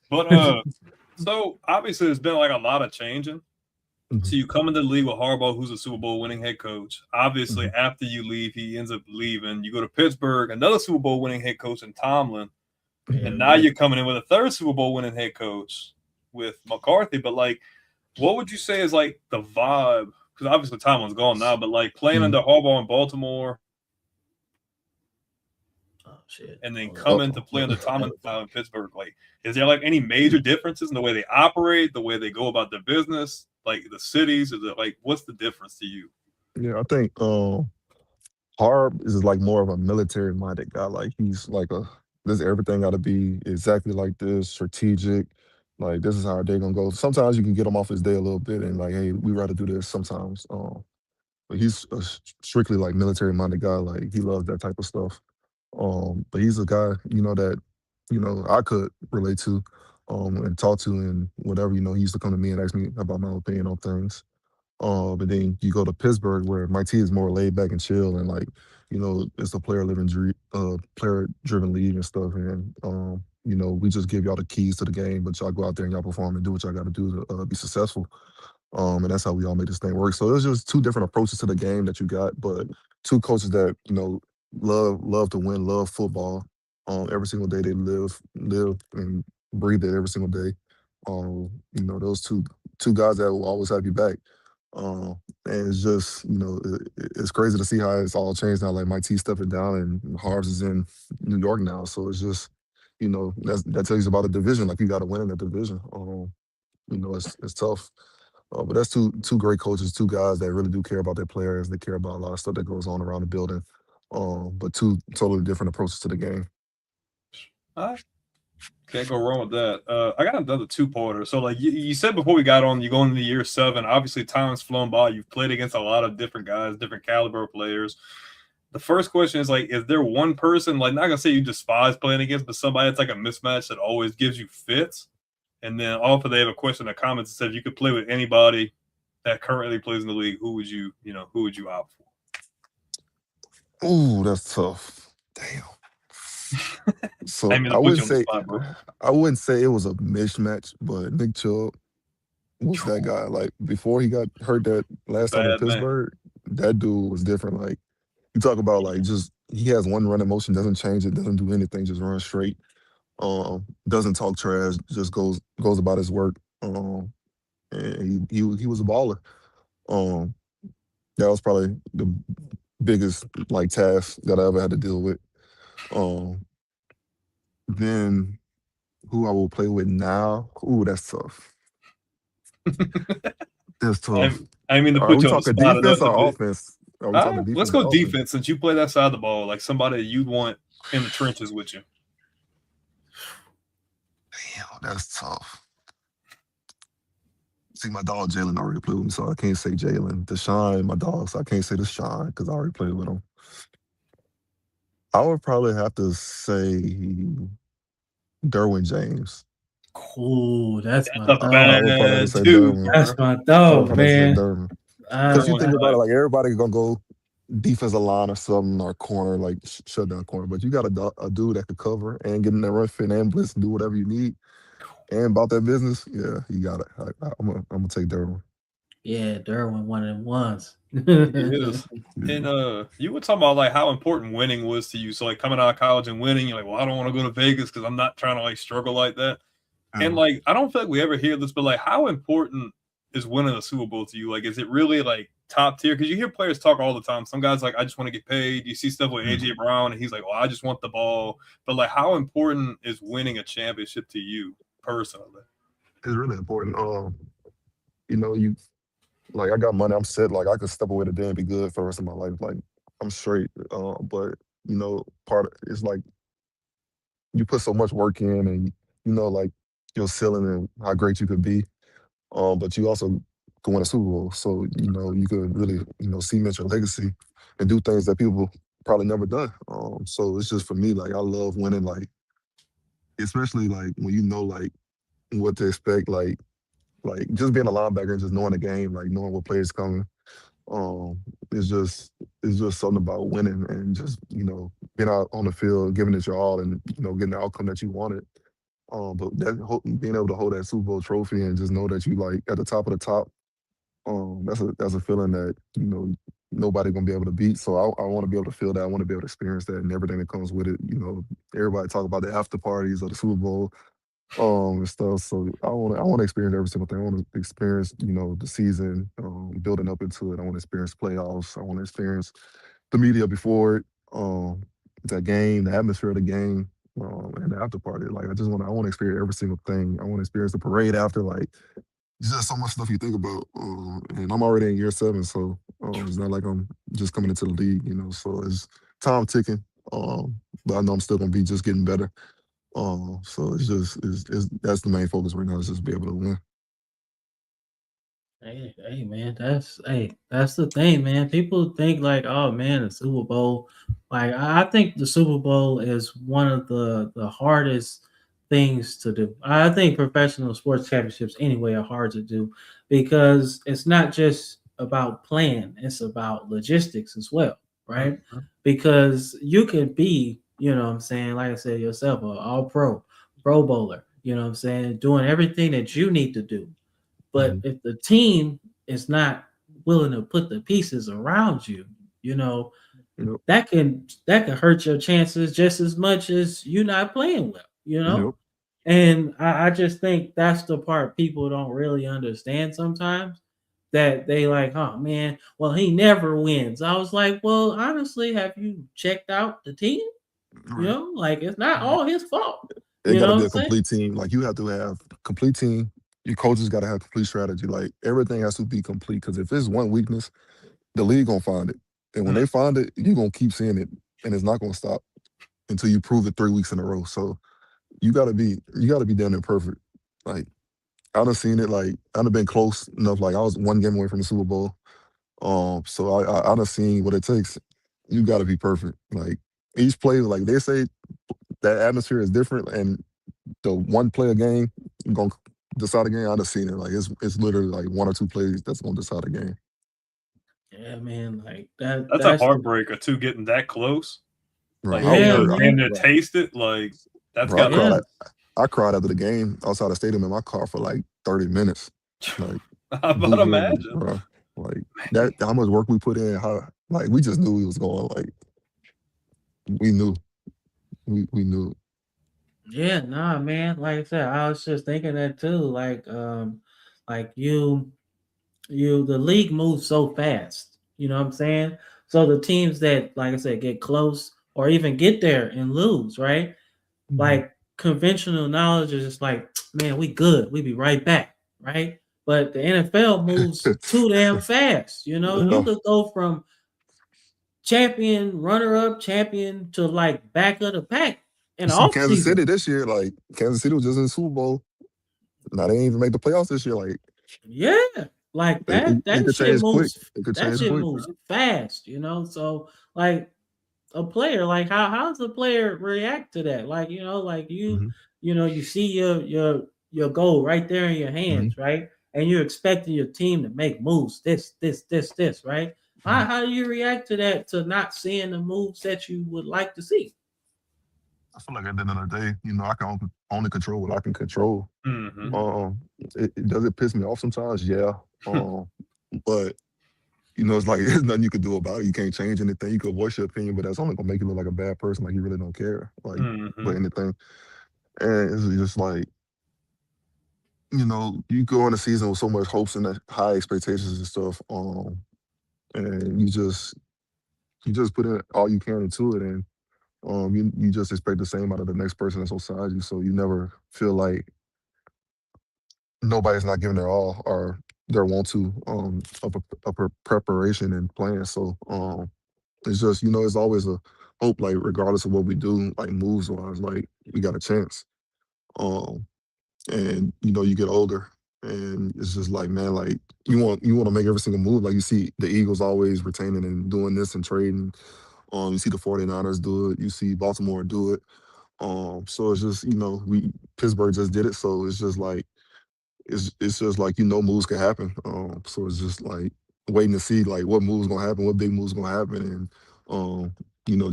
But so obviously there's been like a lot of changing. So you come into the league with Harbaugh, who's a Super Bowl winning head coach. Obviously, after you leave, he ends up leaving. You go to Pittsburgh, another Super Bowl winning head coach in Tomlin. And now you're coming in with a third Super Bowl winning head coach with McCarthy. But like, what would you say is like the vibe? Because obviously Tomlin's gone now, but like playing under Harbaugh in Baltimore, shit. and then coming to play under Tomlin in Pittsburgh, like, is there like any major differences in the way they operate, the way they go about their business, like the cities? Is it like, what's the difference to you? Yeah, I think Harb is like more of a military minded guy. Like he's like this everything got to be exactly like this, strategic. Like this is how our day gonna go. Sometimes you can get him off his day a little bit and like, hey, we rather do this sometimes. But he's a strictly like military minded guy. Like he loves that type of stuff. But he's a guy, that, I could relate to, and talk to and whatever, he used to come to me and ask me about my opinion on things. But then you go to Pittsburgh where Mike T is more laid back and chill and like, it's a player driven league and stuff. And we just give y'all the keys to the game, but y'all go out there and y'all perform and do what y'all got to do to be successful. And that's how we all make this thing work. So it's just two different approaches to the game that you got, but two coaches that love to win, love football. Every single day they live and breathe it every single day. Those two guys that will always have you back. And it's just it's crazy to see how it's all changed now. Like Mike T stepping down and Harv's is in New York now, so it's just that tells you about the division. Like you got to win in the division. It's tough. But that's two great coaches, two guys that really do care about their players. They care about a lot of stuff that goes on around the building. But two totally different approaches to the game. Can't go wrong with that. I got another two-parter. So, like you said before we got on, you go into year 7. Obviously, time's flown by. You've played against a lot of different guys, different caliber players. The first question is like, is there one person, like, not gonna say you despise playing against, but somebody that's like a mismatch that always gives you fits? And then also they have a question in the comments that said if you could play with anybody that currently plays in the league, who would you opt for? Ooh, that's tough. Damn. So I wouldn't say it was a mismatch, but Nick Chubb was that guy. Like before he got hurt that last time in Pittsburgh, that dude was different. Like you talk about like just he has one running motion, doesn't change it, doesn't do anything, just run straight. Doesn't talk trash, just goes about his work. And he was a baller. That was probably the biggest like task that I ever had to deal with. Then who I will play with now? Ooh, that's tough. That's tough. I mean, are we talking defense or offense? Let's go defense since you play that side of the ball, like somebody you'd want in the trenches with you. Damn, that's tough. See, my dog Jalen already played with me, so I can't say Jalen. Deshaun, my dog, so I can't say Deshaun because I already played with him. I would probably have to say Derwin James. Cool, that's my dog. That's my dog, man. Because you think about it, like everybody gonna go defensive line or something or corner, like shut down corner, but you got a dude that could cover and get in that run fit and blitz and do whatever you need. And about that business, yeah, you got it. I'm gonna take Derwin. Yeah, Derwin one and ones. It is. And you were talking about like how important winning was to you. So like coming out of college and winning, you're like, well, I don't want to go to Vegas because I'm not trying to like struggle like that. And like I don't feel like we ever hear this, but like how important is winning a Super Bowl to you? Like, is it really like top tier? Because you hear players talk all the time. Some guys like, I just want to get paid. You see stuff with AJ Brown, and he's like, well, I just want the ball. But like, how important is winning a championship to you personally? It's really important. You like I got money. I'm set. Like I could step away today and be good for the rest of my life. Like I'm straight. But part of it's like you put so much work in, and like your ceiling and how great you could be. But you also can win a Super Bowl. So, you could really, cement your legacy and do things that people probably never done. So it's just for me, like I love winning, like especially like when like what to expect, like just being a linebacker and just knowing the game, like knowing what players coming. Um, it's just it's just something about winning and just being out on the field, giving it your all, and getting the outcome that you wanted. But being able to hold that Super Bowl trophy and just know that you like at the top of the top, that's a feeling that nobody gonna be able to beat. So I want to be able to feel that. I want to be able to experience that and everything that comes with it. Everybody talk about the after parties of the Super Bowl, and stuff. So I want to experience every single thing. I want to experience the season, building up into it. I want to experience playoffs. I want to experience the media before it, that game, the atmosphere of the game, and the after party. Like I want to experience every single thing. I want to experience the parade after. Like it's just so much stuff you think about. And I'm already in year 7, so it's not like I'm just coming into the league. So it's time ticking. But I know I'm still gonna be just getting better. So it's just it's that's the main focus right now is just be able to win. Hey, man, that's the thing, man. People think like, oh man, the Super Bowl. Like, I think the Super Bowl is one of the hardest things to do. I think professional sports championships anyway are hard to do because it's not just about playing; it's about logistics as well, right? Mhm. Because you can be, what I'm saying, like I said yourself, a all pro, pro bowler, what I'm saying, doing everything that you need to do, but Mhm. if the team is not willing to put the pieces around you, you know, Yep. that can hurt your chances just as much as you not playing well. Yep. And I just think that's the part people don't really understand sometimes. That they like, oh man, well, he never wins. I was like, well, honestly, have you checked out the team? Right. Like it's not all his fault. It You got to know be what a I'm saying? complete team. Like you have to have complete team. Your coaches got to have complete strategy. Like everything has to be complete. Because if it's one weakness, the league gonna find it, and when Mm. they find it, you gonna keep seeing it, and it's not gonna stop until you prove it 3 weeks in a row. So you gotta be damn near perfect. Like I done seen it. Like I done been close enough. Like I was one game away from the Super Bowl. So I done seen what it takes. You gotta be perfect. Like each play, like they say, that atmosphere is different, and the one play a game gonna decide a game. I done seen it. Like it's literally like one or two plays that's gonna decide a game. Yeah, man. Like that. That's a That's the heartbreaker too, getting that close. Right. Like I was yeah, hurt. getting man. to taste it, like that's Bro, gotta Yeah. hurt. I cried after the game outside the stadium in my car for like 30 minutes. Like I about boo hooing, imagine. bro. Like that how much work we put in, how like we just knew we was going, like we knew. We knew. Yeah, nah, man. Like I said, I was just thinking that too. Like the league moves so fast. You know what I'm saying? So the teams that, like I said, get close or even get there and lose, right? Mhm. Like conventional knowledge is just like, man, we good. We be right back, right? But the NFL moves too damn fast. You Yeah. could go from champion, runner up, champion to like back of the pack in You the see off Kansas season. City this year, like Kansas City was just in the Super Bowl. Now they ain't even make the playoffs this year. Like Yeah, like it that could shit change quick. moves. It could That change shit quick. moves fast. So like a player, like how does a player react to that? Like Hmm. you see your goal right there in your Hmm. hands, right? And you're expecting your team to make moves. This, right? Hmm. How do you react to that? To not seeing the moves that you would like to see? I feel like at the end of the day, I can only control what I can control. Hmm. Does it piss me off sometimes? Yeah. Um, but it's like there's nothing you could do about it. You can't change anything. You could voice your opinion, but that's only gonna make you look like a bad person, like you really don't care, like Hmm. for anything. And it's just like, you go in a season with so much hopes and high expectations and stuff, and you just put in all you can into it, and you just expect the same out of the next person that's beside you. So you never feel like nobody's not giving their all or their want to of a preparation and plan. So it's just it's always a hope, like regardless of what we do, like moves wise, like we got a chance. Um, and you get older, and it's just like, man, like you want to make every single move. Like you see the Eagles always retaining and doing this and trading. You see the 49ers do it. You see Baltimore do it. So it's just we Pittsburgh just did it. So it's just like it's just like moves can happen. So it's just like waiting to see like what moves gonna happen, what big moves gonna happen, and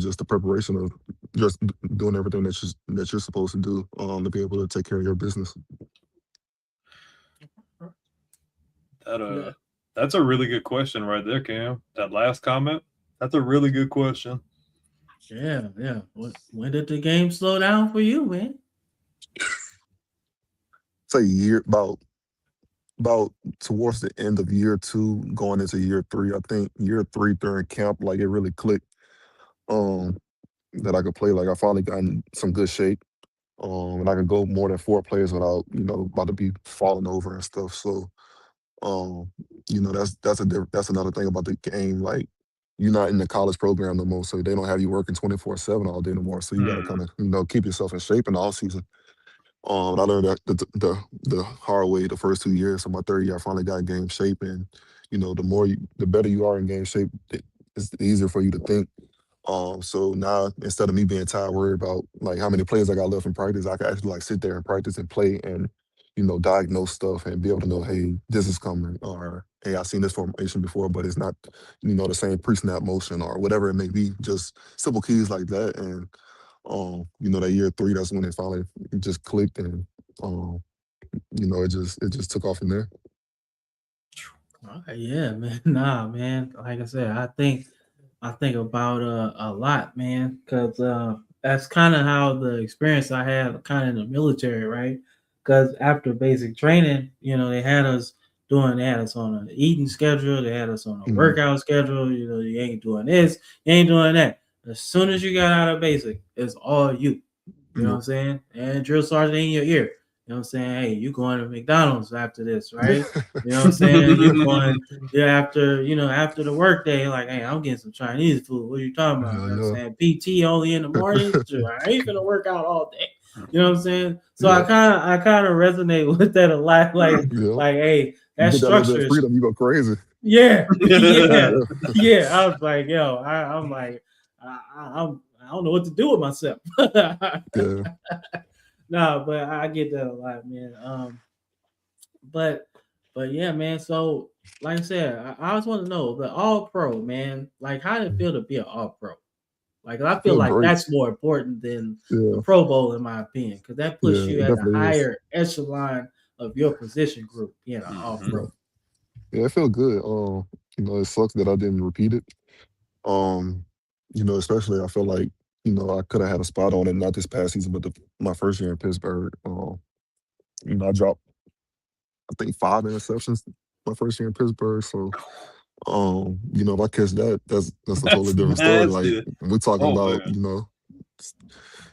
just the preparation of just doing everything that you're supposed to do to be able to take care of your business. That Yeah. that's a really good question right there, Cam. That last comment, that's a really good question. Yeah, yeah. When did the game slow down for you, man? Say year about towards the end of year two, going into year three. I think year three during camp, like it really clicked. Um, that I could play. Like I finally got in some good shape. And I could go more than 4 plays without, about to be falling over and stuff. So, um, that's another thing about the game. Like you're not in the college program no more, so they don't have you working 24/7 all day no more. So you got to Mm, kind of, keep yourself in shape in the off season. I learned that the hard way the first 2 years. So my third year, I finally got in game shape, and the better you are in game shape, it's easier for you to think. So now instead of me being tired, worried about like how many plays I got left in practice, I can actually like sit there and practice and play and diagnose stuff and be able to know, hey, this is coming, or hey, I've seen this formation before, but it's not the same pre-snap motion or whatever it may be. Just simple keys like that, and that year three, that's when it finally just clicked, and um, it just took off from there. Yeah, man. Nah, man. Like I said, I think about a lot, man, because that's kind of how the experience I had kind of in the military, right? Because after basic training, they had us on an eating schedule, they had us on a Mm, workout schedule. You ain't doing this, you ain't doing that. As soon as you got out of basic, it's all you. You know what yeah. I'm saying? And drill sergeant in your ear. You know what I'm saying? Hey, you going to McDonald's after this, right? You know what I'm saying? You going after the work day, like, hey, I'm getting some Chinese food. What are you talking about? Yeah, You know what I'm yeah. saying? PT only in the morning. Sure, I ain't gonna work out all day. You know what I'm saying? So I Yeah, kind of resonate with that a lot. Like, yeah. hey, You that get that little bit structure of is freedom, you go crazy. yeah, yeah, Yeah, yeah. I was like, yo, I'm like, I don't know what to do with myself. yeah. No, but I get that a lot, man. But yeah, man. So like I said, I always want to know the All Pro, man. Like, how did it feel to be an All Pro? Like, I I feel feel like great. that's more important than the Yeah, Pro Bowl, in my opinion, because that puts yeah, you it at a definitely is. higher echelon of your position group, being an All mhm. Yeah, Pro. yeah, it felt good. It sucks that I didn't repeat it. Um, especially I felt like, I could have had a spot on it, not this past season, but my first year in Pittsburgh. I dropped, I think, 5 interceptions my first year in Pittsburgh. So, if I catch that, that's a totally That's different story. Like nasty. we're talking Oh about, man, s-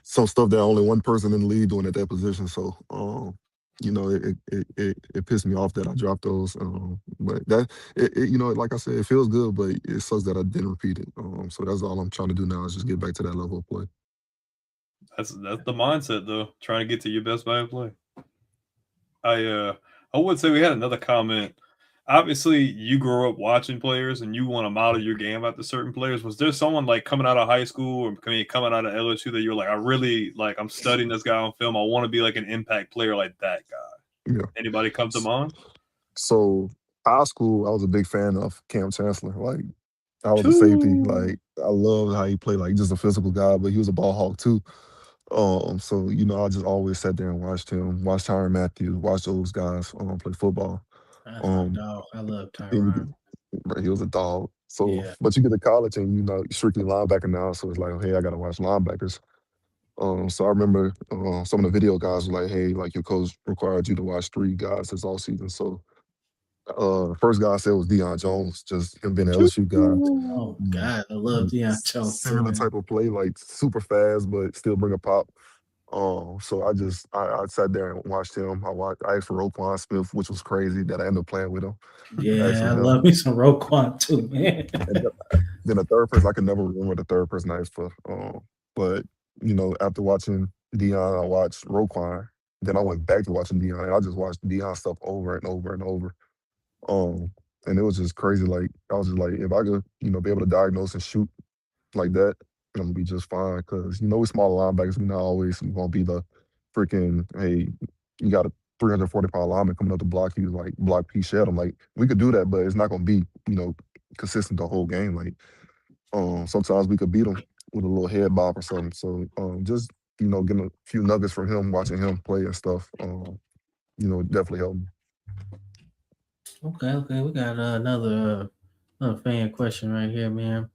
some stuff that only one person in the league doing at that position. So, it pissed me off that I dropped those. But like I said, it feels good, but it sucks that I didn't repeat it. So that's all I'm trying to do now is just get back to that level of play. that's the mindset though. Trying to get to your best value play. I uh I would say we had another comment. Obviously, you grew up watching players and you want to model your game after certain players. Was there someone like coming out of high school or coming out of LSU that you're like, I really like, I'm studying this guy on film. I want to be like an impact player like that guy. Yeah. Anybody come to mind? So high school, I was a big fan of Cam Chancellor. Like I was a safety. Two. Like I loved how he played, like just a physical guy, but he was a ball hawk too. So I just always sat there and watched him, watched Tyron Matthews, watched those guys play football. That's my Um, dog. I love and Tyron. right, he was a dog. So, Yeah. but you get to college and strictly linebacker now, so it's like, hey, I gotta watch linebackers. So I remember some of the video guys were like, hey, like your coach required you to watch 3 guys this all season. So first guy I said was Deion Jones, just him being an Two. LSU guy. Oh Mm, God, I love Deion Jones too, Similar man. type of play, like super fast, but still bring a pop. So I sat there and watched him. I asked for Roquan Smith, which was crazy that I ended up playing with him. I asked Yeah, for I him. love me some Roquan too, man. And then the third person, I can never remember the third person I asked for. But after watching Dion, I watched Roquan. Then I went back to watching Dion, and I just watched Dion stuff over and over and over. Um, and it was just crazy. Like I was just like, if I could, be able to diagnose and shoot like that, I'm gonna be just fine. Cause we smaller linebackers, we not always gonna be the freaking, hey, you gotta 340-pound lineman coming up the block. He was like, block P shed. I'm like, we could do that, but it's not gonna be, consistent the whole game. Like, sometimes we could beat him with a little head bob or something. So just getting a few nuggets from him, watching him play and stuff. Definitely helped me. Okay. We got another fan question right here, man.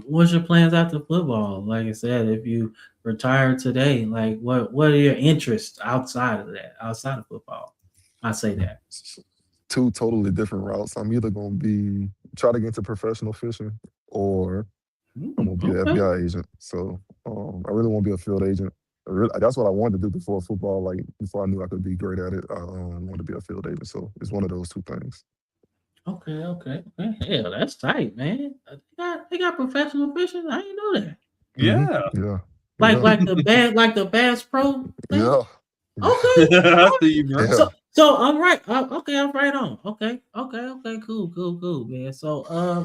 What's your plans after football? Like I said, if you retire today, like what are your interests outside of that, outside of football? I say that. Two totally different routes. I'm either gonna be try to get into professional fishing, or I'm gonna be an Okay. FBI agent. So I really want to be a field agent. That's what I wanted to do before football. Like before I knew I could be great at it, I wanted to be a field agent. So it's one of those two things. Okay. Hell, that's tight, man. They got professional fishing. I didn't know that. Yeah. Yeah. Like the Bass Pro thing. Yeah. Okay. I see you, bro. Yeah. So I'm right. Okay, I'm right on. Okay. Cool, man. So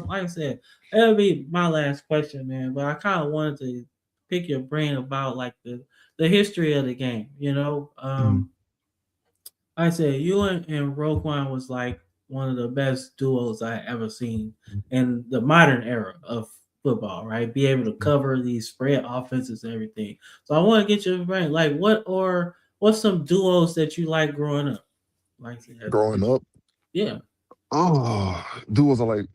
like I said, that'll be my last question, man. But I kind of wanted to pick your brain about like the history of the game. Mhm. Like I said, you and Roquan was like one of the best duos I ever seen in the modern era of football, right? Be able to cover these spread offenses and everything. So I want to get your brain, like, what's some duos that you like growing up? Like, Growing up, yeah. duos are like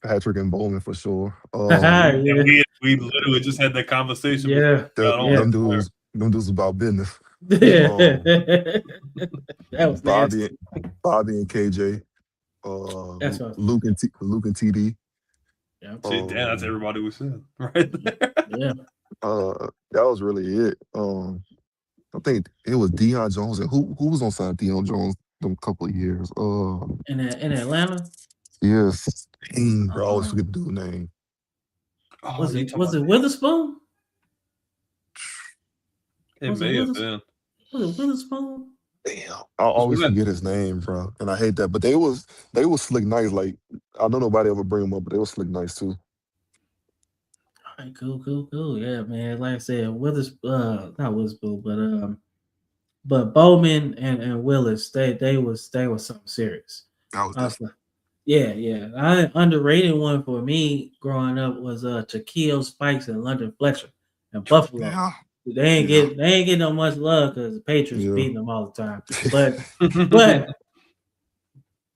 Patrick and Bowman for sure. Yeah. We literally just had that conversation before. Yeah. Them dudes about business. That was Bobby, nasty. Bobby and KJ, That's what. Luke and TD. Yeah. Shit, damn, that's everybody we said right there. Yeah. That was really it. I think it was Deion Jones, and who was on side Deion Jones them couple of years. In Atlanta. Yes, dang, bro, I always forget the dude's name. Was it Witherspoon? It may have been. Was it Witherspoon? Damn, I always forget his name, bro, and I hate that. But they was slick nice. Like I know nobody ever bring them up, but they was slick nice too. All right, cool. Yeah, man. Like I said, not Witherspoon, but Bowman and Willis, they was something serious. That was different. Yeah. I underrated one for me growing up was Shaquille Spikes and London Fletcher and Buffalo. Yeah. They ain't getting no much love because the Patriots beating them all the time. But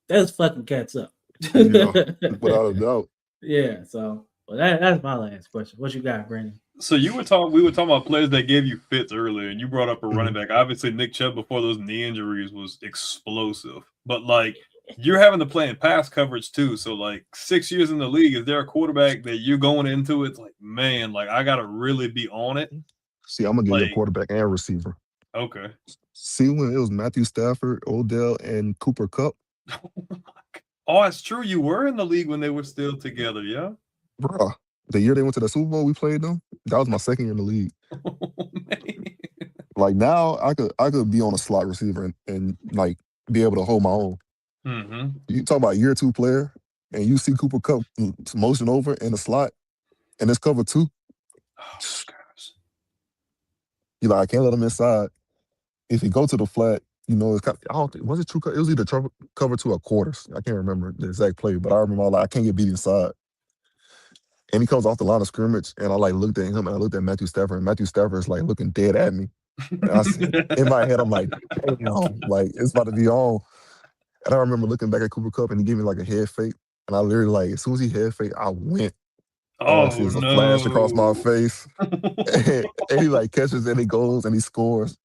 that's fucking cats up. Yeah, without a doubt. Yeah. So that's my last question. What you got, Brandon? So we were talking about players that gave you fits earlier, and you brought up a running back. Obviously, Nick Chubb before those knee injuries was explosive, but like you're having to play in pass coverage too. So like 6 years in the league, is there a quarterback that you're going into? It's like, man, like I gotta really be on it. See, I'm gonna give you a quarterback and receiver. Okay. See, when it was Matthew Stafford, Odell, and Cooper Kupp. Oh, it's true. You were in the league when they were still together, yeah? Bruh, the year they went to the Super Bowl, we played them. That was my second year in the league. Oh, man. Like now, I could be on a slot receiver and like be able to hold my own. Mm-hmm. You talk about year two player, and you see Cooper Kupp motion over in the slot, and it's cover two. Oh, gosh. You're like, I can't let him inside. If he go to the flat, it's kind of, I don't think, was it true? It was either cover two or quarters. I can't remember the exact play, but I remember I was like, I can't get beat inside. And he comes off the line of scrimmage, and I like looked at him, and I looked at Matthew Stafford, and Matthew Stafford is like looking dead at me. And I said, in my head, I'm like, damn, like it's about to be on. And I remember looking back at Cooper Kupp, and he gave me like a head fake, and I literally like as soon as he head fake, I went. Oh, see, there's no. a flash across my face, and he like catches and he goes and he scores.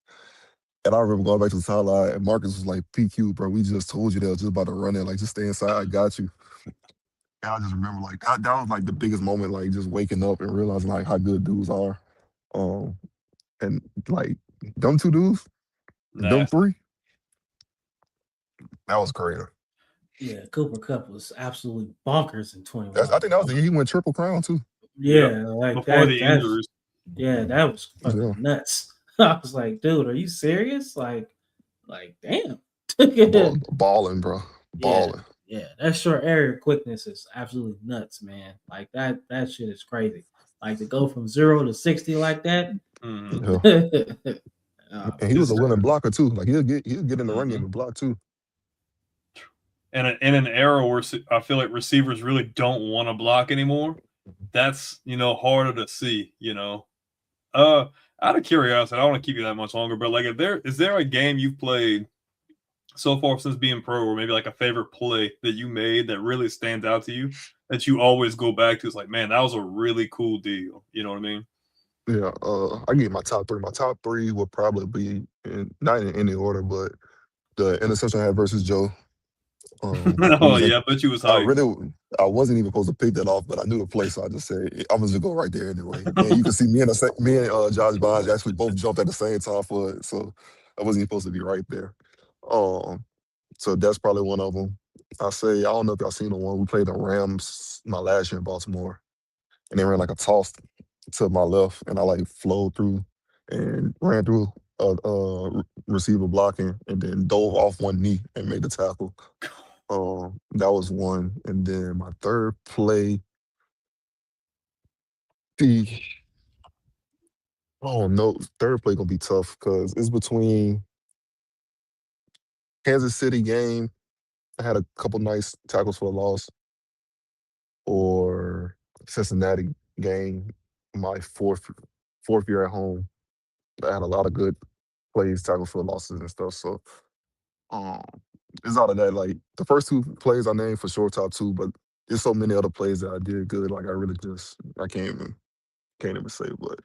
And I remember going back to the sideline, and Marcus was like, "PQ, bro, we just told you they was just about to run it. Like, just stay inside. I got you." And I just remember like that was like the biggest moment, like just waking up and realizing like how good dudes are. And like them two dudes, them three, that was great. Yeah, Cooper Kupp was absolutely bonkers in 21. I think that was the year he went Triple Crown too. Yeah, like before the injuries. Yeah, that was fucking nuts. I was like, dude, are you serious? Like damn. Balling, bro. Balling. Yeah, that short area quickness is absolutely nuts, man. Like that shit is crazy. Like to go from 0 to 60 like that. Mm-hmm. And he Yes, was a willing sir. blocker too. Like he'll get in the run game Mhm. and block too. And in an era where I feel like receivers really don't want to block anymore, that's harder to see. Out of curiosity, I don't want to keep you that much longer, but like, is there a game you've played so far since being pro, or maybe like a favorite play that you made that really stands out to you that you always go back to? It's like, man, that was a really cool deal. You know what I mean? Yeah, I give my top three. My top three would probably be not in any order, but the interception I had versus Joe. It Oh was in, yeah, I bet you was I hyped. really I wasn't even supposed to pick that off, but I knew the play, so I just said I'm just gonna go right there anyway. And you can see me and Josh Bonds actually both jumped at the same time for it, so I wasn't even supposed to be right there. Um, so that's probably one of them. I don't know if y'all seen the one we played the Rams my last year in Baltimore, and they ran like a toss to my left, and I like flowed through and ran through receiver blocking, and then dove off one knee and made the tackle. That was one, and then my third play, the oh no, third play gonna be tough because it's between Kansas City game. I had a couple nice tackles for a loss, or Cincinnati game, my fourth year at home. I had a lot of good plays, tackles for losses and stuff. So um, it's out of that. Like the first two plays I named for sure top two, but there's so many other plays that I did good. Like I really just I can't even say, but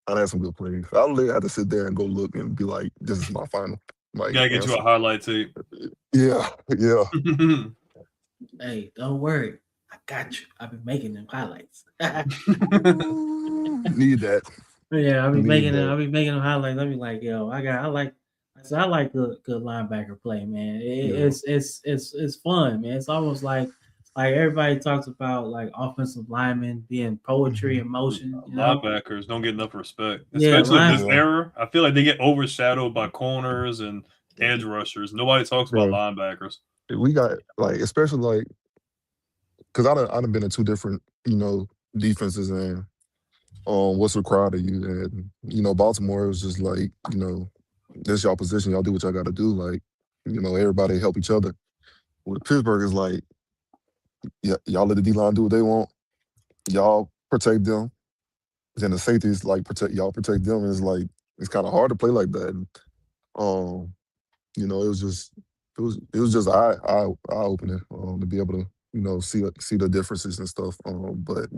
I had some good plays. I literally had to sit there and go look and be like, this is my final like Gotta get you answer. a highlight tape. Yeah, yeah. Hey, don't worry. I got you. I've been making them highlights. Ooh, need that. Yeah, I'll be Need making them. that. I'll be making them highlights. I'll be like, yo, I like. So I like good linebacker play, man. Yeah. It's fun, man. It's almost like everybody talks about like offensive linemen being poetry Mhm. in motion. Linebackers don't get enough respect, Yeah, especially in line. this Yeah. era. I feel like they get overshadowed by corners and edge rushers. Nobody talks about Bro, linebackers. we got like especially like because I done been in two different, defenses and what's required of you. And, Baltimore was just like, this y'all position, y'all do what y'all gotta do. Like, everybody help each other. With Pittsburgh is like, yeah, y'all let the D line do what they want. Y'all protect them. Then the safeties like protect them. And it's like it's kind of hard to play like that. And, um, it was just it was just eye opening to be able to see the differences and stuff. But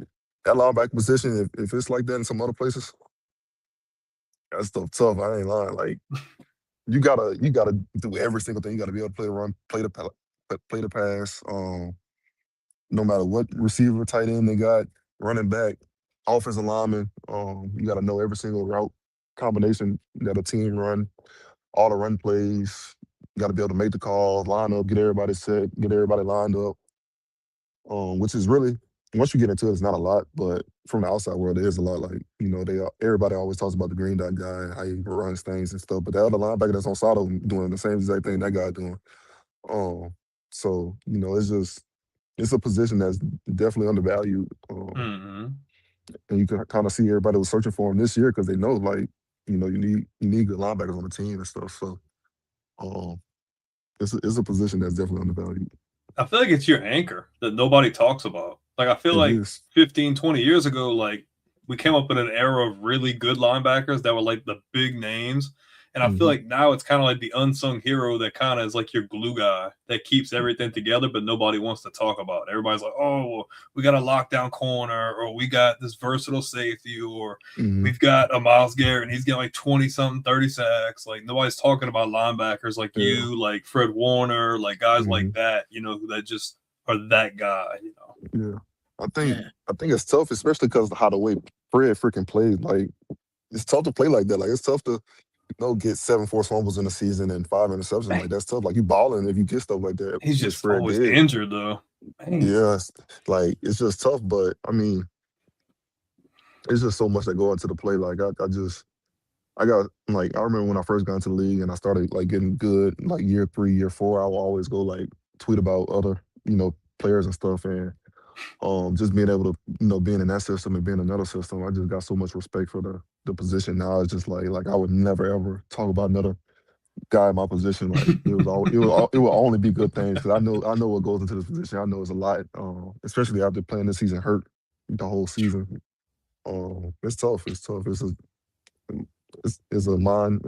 that linebacker position, if it's like that in some other places, that's stuff tough. I ain't lying. Like you gotta do every single thing. You gotta be able to play the run, play the pass. No matter what receiver, tight end they got, running back, offensive lineman. You gotta know every single route combination that a team run, all the run plays. You gotta be able to make the calls, line up, get everybody set, get everybody lined up. Which is really once you get into it, it's not a lot, but from the outside world, it is a lot. Like everybody always talks about the green dot guy and how he runs things and stuff, but the other linebacker that's on side of him doing the same exact thing that guy doing. Um, so it's a position that's definitely undervalued, Hmm. and you can kind of see everybody was searching for him this year because they know like you need good linebackers on the team and stuff. So um, it's a position that's definitely undervalued. I feel like it's your anchor that nobody talks about. Like, I feel It like is. 15, 20 years ago, like, we came up in an era of really good linebackers that were like the big names. And I feel Hmm. like now it's kind of like the unsung hero that kind of is like your glue guy that keeps everything together, but nobody wants to talk about it. Everybody's like, oh, well, we got a lockdown corner, or we got this versatile safety, or Hmm. we've got a Miles Garrett and he's getting like 20 something, 30 sacks. Like, nobody's talking about linebackers like Yeah. you, like Fred Warner, like guys like Hmm. that, that just are that guy. Yeah. I think Yeah, I think it's tough, especially because how the way Fred freaking plays. Like it's tough to play like that. Like it's tough to get seven forced fumbles in a season and five interceptions. Like that's tough. Like you balling if you get stuff like that, He's which just Fred always did. injured, though. Man. Yeah, like it's just tough. But I mean, it's just so much that go into the play. Like I got like I remember when I first got into the league and I started like getting good like year three, year four. I will always go like tweet about other players and stuff and just being able to being in that system and being in another system. I just got so much respect for the position now is just like I would never ever talk about another guy in my position. Like it will only be good things because I know what goes into this position. I know it's a lot, especially after playing this season hurt the whole season. It's tough. It's tough. It's a mind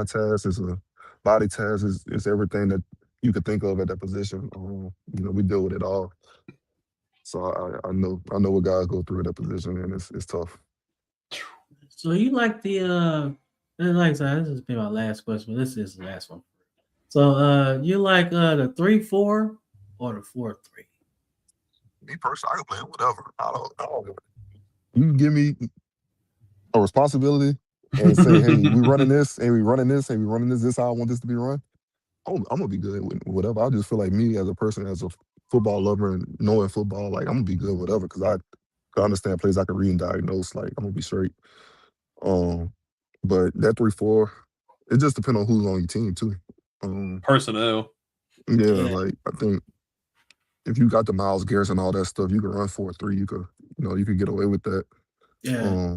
test. It's a body test. It's everything that you could think of at that position. We deal with it all. So I know what guys go through at that position, and it's tough. So you like like I said, this has been my last question, but this is the last one. So you like the 3-4 or the 4-3? Me personally, I can play whatever. I don't give a- You can give me a responsibility and say, hey, we running this, and we running this, and we running this. This how I want this to be run. I'm gonna be good with whatever. I just feel like me as a person, as a football lover and knowing football, like I'm gonna be good with whatever because I understand plays I can read and diagnose. Like I'm gonna be straight. Um, but that 3-4, it just depends on who's on your team too. Personnel. Yeah, like I think if you got the Miles Garrett and all that stuff, you can run 4-3. You could get away with that. Yeah.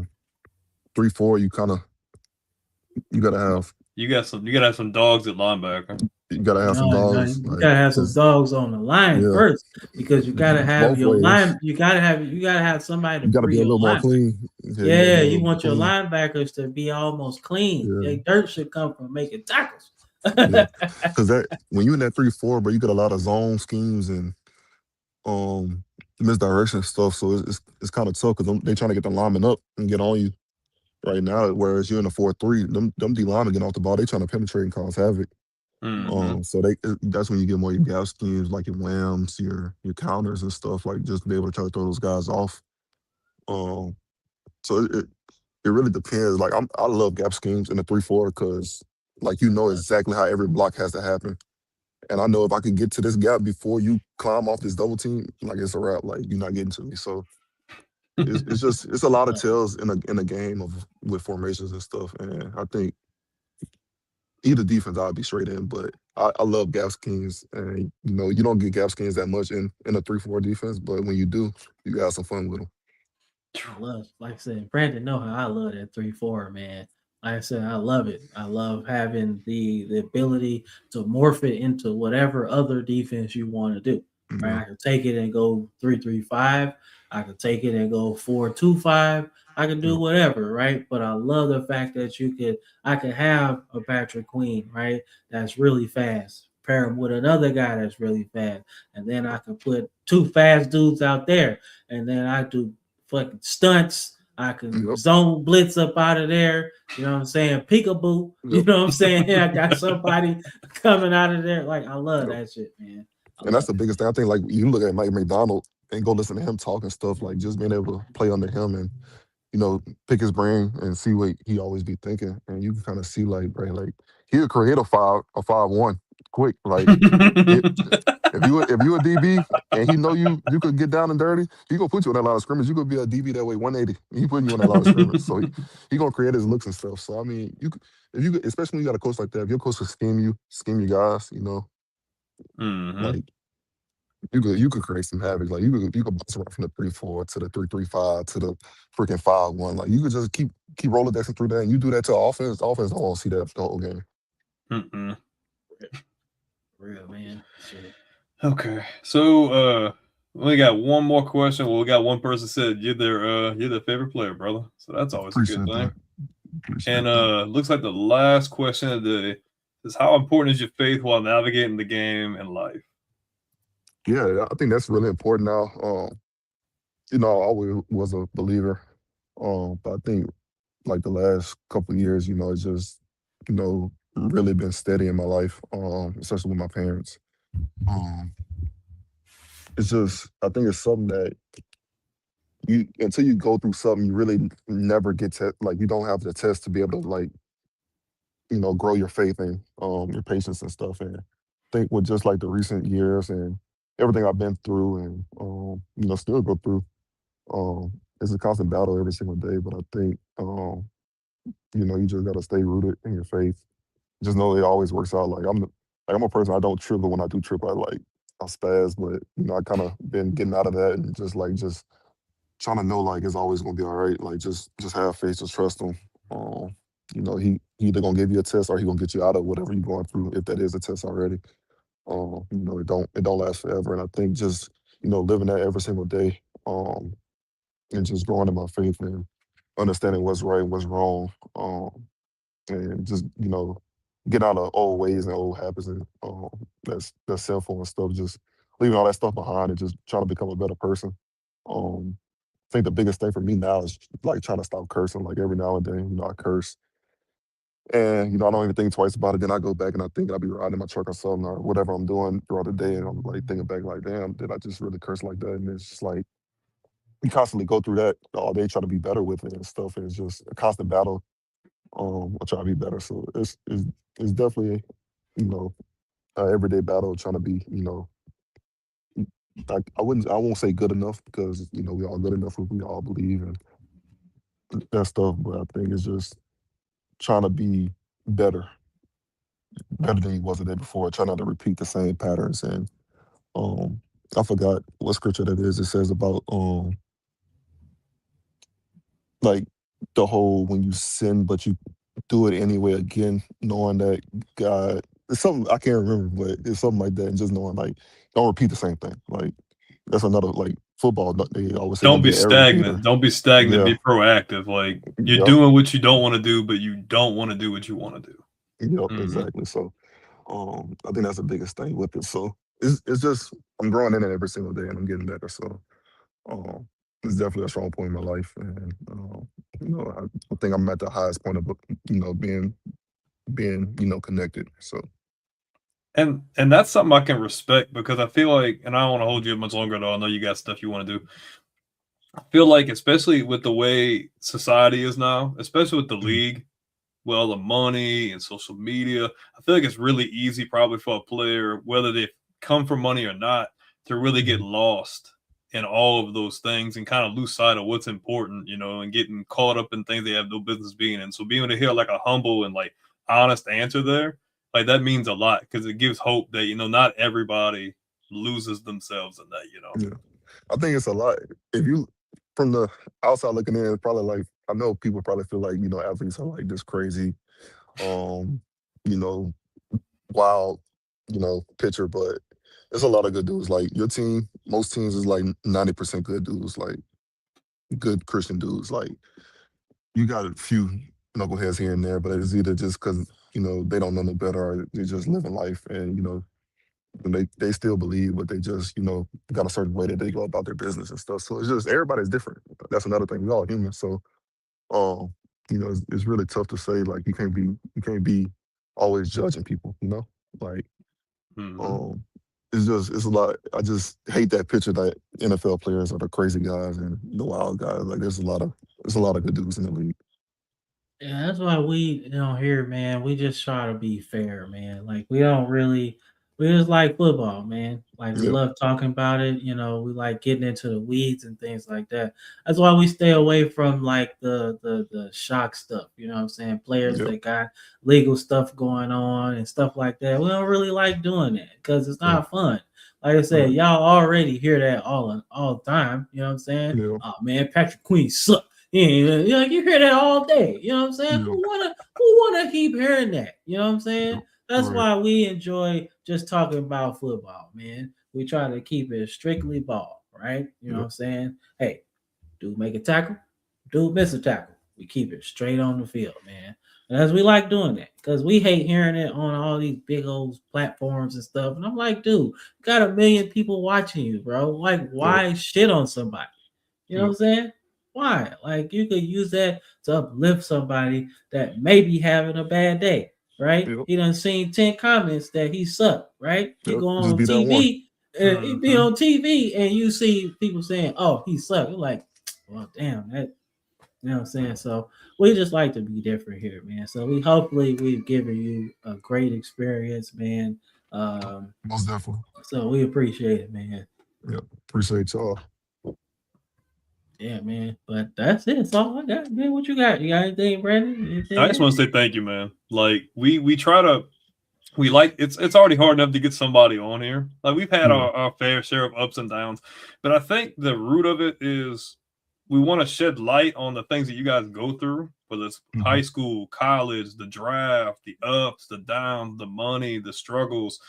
3-4, you gotta have You gotta have some dogs at linebacker. you gotta have some dogs. You gotta have some dogs on the line first because you gotta have your line. You gotta have somebody to be a little more clean. Yeah, you want your linebackers to be almost clean. Yeah. Dirt should come from making tackles. Because that when you're in that 3-4, but you get a lot of zone schemes and misdirection stuff. So it's kind of tough because they trying to get the lineman up and get on you right now. Whereas you're in a 4-3, them D linemen getting off the ball, they trying to penetrate and cause havoc. So that's when you get more your gap schemes, like your whams, your counters and stuff, like just to be able to try to throw those guys off. So it really depends. Like I love gap schemes in the 3-4 because like exactly how every block has to happen. And I know if I could get to this gap before you climb off this double team, like it's a wrap. Like you're not getting to me. So it's a lot of tells in a game with formations and stuff. And I think either defense I'll be straight in, but I love gap schemes. And you don't get gap schemes that much in a 3-4 defense, but when you do, you got some fun with them. Like I said, Brandon know how I love that 3-4, man. Like I said, I love it. I love having the ability to morph it into whatever other defense you want to do. Right? I can take it and go 3-3-5. I can take it and go 4-2-5. I can do whatever, right? But I love the fact that I could have a Patrick Queen, right? That's really fast. Pair him with another guy that's really fast. And then I can put two fast dudes out there. And then I do fucking stunts. I can zone blitz up out of there. You know what I'm saying? Peekaboo. You know what I'm saying? I got somebody coming out of there. Like, I love that shit, man. And that's the biggest thing. I think, like, you look at Mike McDonald and go listen to him talk and stuff, like, just being able to play under him and, pick his brain and see what he always be thinking. And you can kind of see, like, right, like, he'll create a 5-1 quick. Like, if you a DB and he know you could get down and dirty, he gonna put you on that line of scrimmage. You could be a DB that way 180. He putting you on that line of scrimmage. So he gonna create his looks and stuff. So I mean, especially when you got a coach like that, if your coach will scheme you guys, like you could create some havoc. Like you could bounce around from the 3-4 to the 3-3-5 to the freaking 5-1. Like you could just keep Rolodexing through that, and you do that to offense. The offense don't want to see that the whole game. Real, man. Shit. Okay, so we got one more question. Well, we got one person said you're their favorite player, brother. So that's always a good thing. And looks like the last question of the day is how important is your faith while navigating the game and life? Yeah, I think that's really important now. I always was a believer, but I think like the last couple of years, it's just really been steady in my life, especially with my parents. It's just I think it's something that until you go through something, you really never get to you don't have the test to be able to grow your faith and your patience and stuff. And I think with just like the recent years and everything I've been through and still go through, it's a constant battle every single day. But I think you just gotta stay rooted in your faith. Just know it always works out. Like I'm a person, I don't trip, but when I do trip, I spaz. But I kind of been getting out of that and just trying to know like it's always gonna be all right. Like just have faith, just trust him. He either gonna give you a test or he gonna get you out of whatever you're going through, if that is a test already. It don't last forever. And I think just, living that every single day, and just growing in my faith and understanding what's right and what's wrong. And just, get out of old ways and old habits and that's cell phone stuff, just leaving all that stuff behind and just trying to become a better person. Um, I think the biggest thing for me now is like trying to stop cursing. Like every now and then, I curse. And, I don't even think twice about it. Then I go back and I think I'll be riding in my truck or something or whatever I'm doing throughout the day. And I'm like thinking back like, damn, did I just really curse like that? And it's just like you constantly go through that all day, try to be better with it and stuff. And it's just a constant battle. I try to be better. So it's definitely, you know, an everyday battle trying to be, I won't say good enough because, we all good enough if we all believe and that stuff. But I think it's just trying to be better, better than he was the day before, try not to repeat the same patterns. And I forgot what scripture that is. It says about like the whole when you sin, but you do it anyway again, knowing that God. It's something I can't remember, but it's something like that, and just knowing like don't repeat the same thing. Like that's another like football. They always say Don't don't be be an error repeater. stagnant. Don't be stagnant. Yeah, Be proactive. Like you're yep, doing what you don't want to do, but you don't want to do what you want to do. yep, Hmm. exactly. So I think that's the biggest thing with it. So it's just I'm growing in it every single day, and I'm getting better. So um, it's definitely a strong point in my life, and I think I'm at the highest point of being connected. So And that's something I can respect because I feel like, and I don't want to hold you up much longer though. I know you got stuff you want to do. I feel like, especially with the way society is now, especially with the mm, league, with all the money and social media, I feel like it's really easy probably for a player, whether they come from money or not, to really get mm, lost in all of those things and kind of lose sight of what's important, and getting caught up in things they have no business being in. So being able to hear like a humble and like honest answer there, like that means a lot because it gives hope that, not everybody loses themselves in that. yeah. I think it's a lot. If you from the outside looking in, it's probably like I know people probably feel like athletes are like this crazy, um, you know, wild, pitcher, but there's a lot of good dudes. Like your team, most teams is like 90% good dudes, like good Christian dudes. Like you got a few knuckleheads here and there, but it's either just because they don't know no better or they're just living life and and they still believe, but they just got a certain way that they go about their business and stuff. So it's just everybody's different. That's another thing. We all human, so um, it's really tough to say like you can't be always judging people. Like Hmm. um, it's a lot. I just hate that picture that NFL players are the crazy guys and the wild guys. Like there's a lot of good dudes in the league. Yeah, that's why we here, man. We just try to be fair, man. Like we don't really, we just like football, man. Like we Yep, love talking about it. We like getting into the weeds and things like that. That's why we stay away from like the shock stuff. You know what I'm saying? Players yep, that got legal stuff going on and stuff like that. We don't really like doing that because it's yep, not fun. Like I said, right, y'all already hear that all the time. You know what I'm saying? yep, Oh man, Patrick Queen sucks. Yeah, you hear that all day. You know what I'm saying? yep, Who wanna keep hearing that? You know what I'm saying? yep, That's right, why we enjoy just talking about football, man. We try to keep it strictly ball, right? You know what yep, I'm saying? Hey, dude make a tackle, dude miss a tackle. We keep it straight on the field, man. And as we like doing that, because we hate hearing it on all these big old platforms and stuff. And I'm like, dude, you got a million people watching you, bro. Like, yep, why shit on somebody? You know what yep, I'm saying? Why? Like you could use that to uplift somebody that may be having a bad day, right? yep, He done seen 10 comments that he sucked, right? He yep. go Just on be that one. TV, he be Hmm. on TV and you see people saying, oh, he sucked. You're like, well, damn, that you know what I'm saying? So we just like to be different here, man. So we've given you a great experience, man. Um, Most definitely. so we appreciate it, man. Yep. Appreciate y'all. Yeah, man. But that's it. That's all I got, man. What you got? You got anything, Brandon? I just Anything? want to say thank you, man. Like we try to we like it's already hard enough to get somebody on here. Like we've had Yeah. our fair share of ups and downs, but I think the root of it is we want to shed light on the things that you guys go through, whether it's high school, college, the draft, the ups, the downs, the money, the struggles,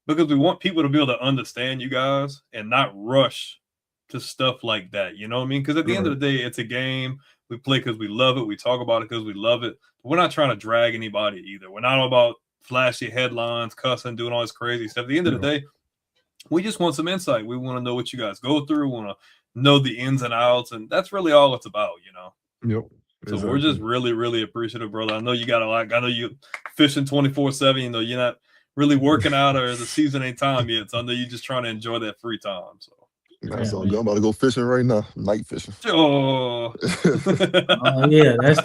because we want people to be able to understand you guys and not rush to stuff like that. You know what I mean? Because at the end of the day, it's a game. We play because we love it. We talk about it because we love it. We're not trying to drag anybody either. We're not all about flashy headlines, cussing, doing all this crazy stuff. At the end of the day, we just want some insight. We want to know what you guys go through. We want to know the ins and outs, and that's really all it's about, you know. Yep. So we're just really, really appreciative, brother. I know you got a lot. I know you fishing 24/7. You know, you're not really working out, or the season ain't time yet. So I know you're just trying to enjoy that free time. So that's all good. I'm about to go fishing right now. Night fishing. Oh, Oh yeah, that's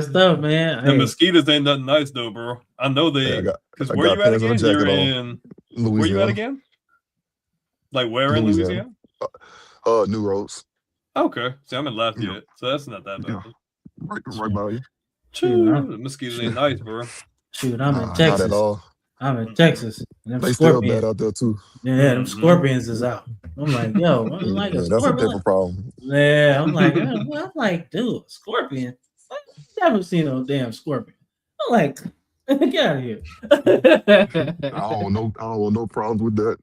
stuff, man. the mosquitoes ain't nothing nice though, bro. I know they. Because where you at again? You're in Louisiana. Where you at again? Like where in Louisiana? New Roads. Okay. See, I'm in Lafayette, so that's not that bad. Yeah. Right by you. The mosquitoes ain't nice, bro. Shoot, I'm in Texas. Not at all. I'm in Texas. And they still bad out there too. Yeah, them scorpions is out. I'm like, yo, I'm like a that's scorpion. a different problem. Yeah, I'm like, dude, scorpion. I've never seen no damn scorpion. I'm like, get out of here. I don't want no problems with that.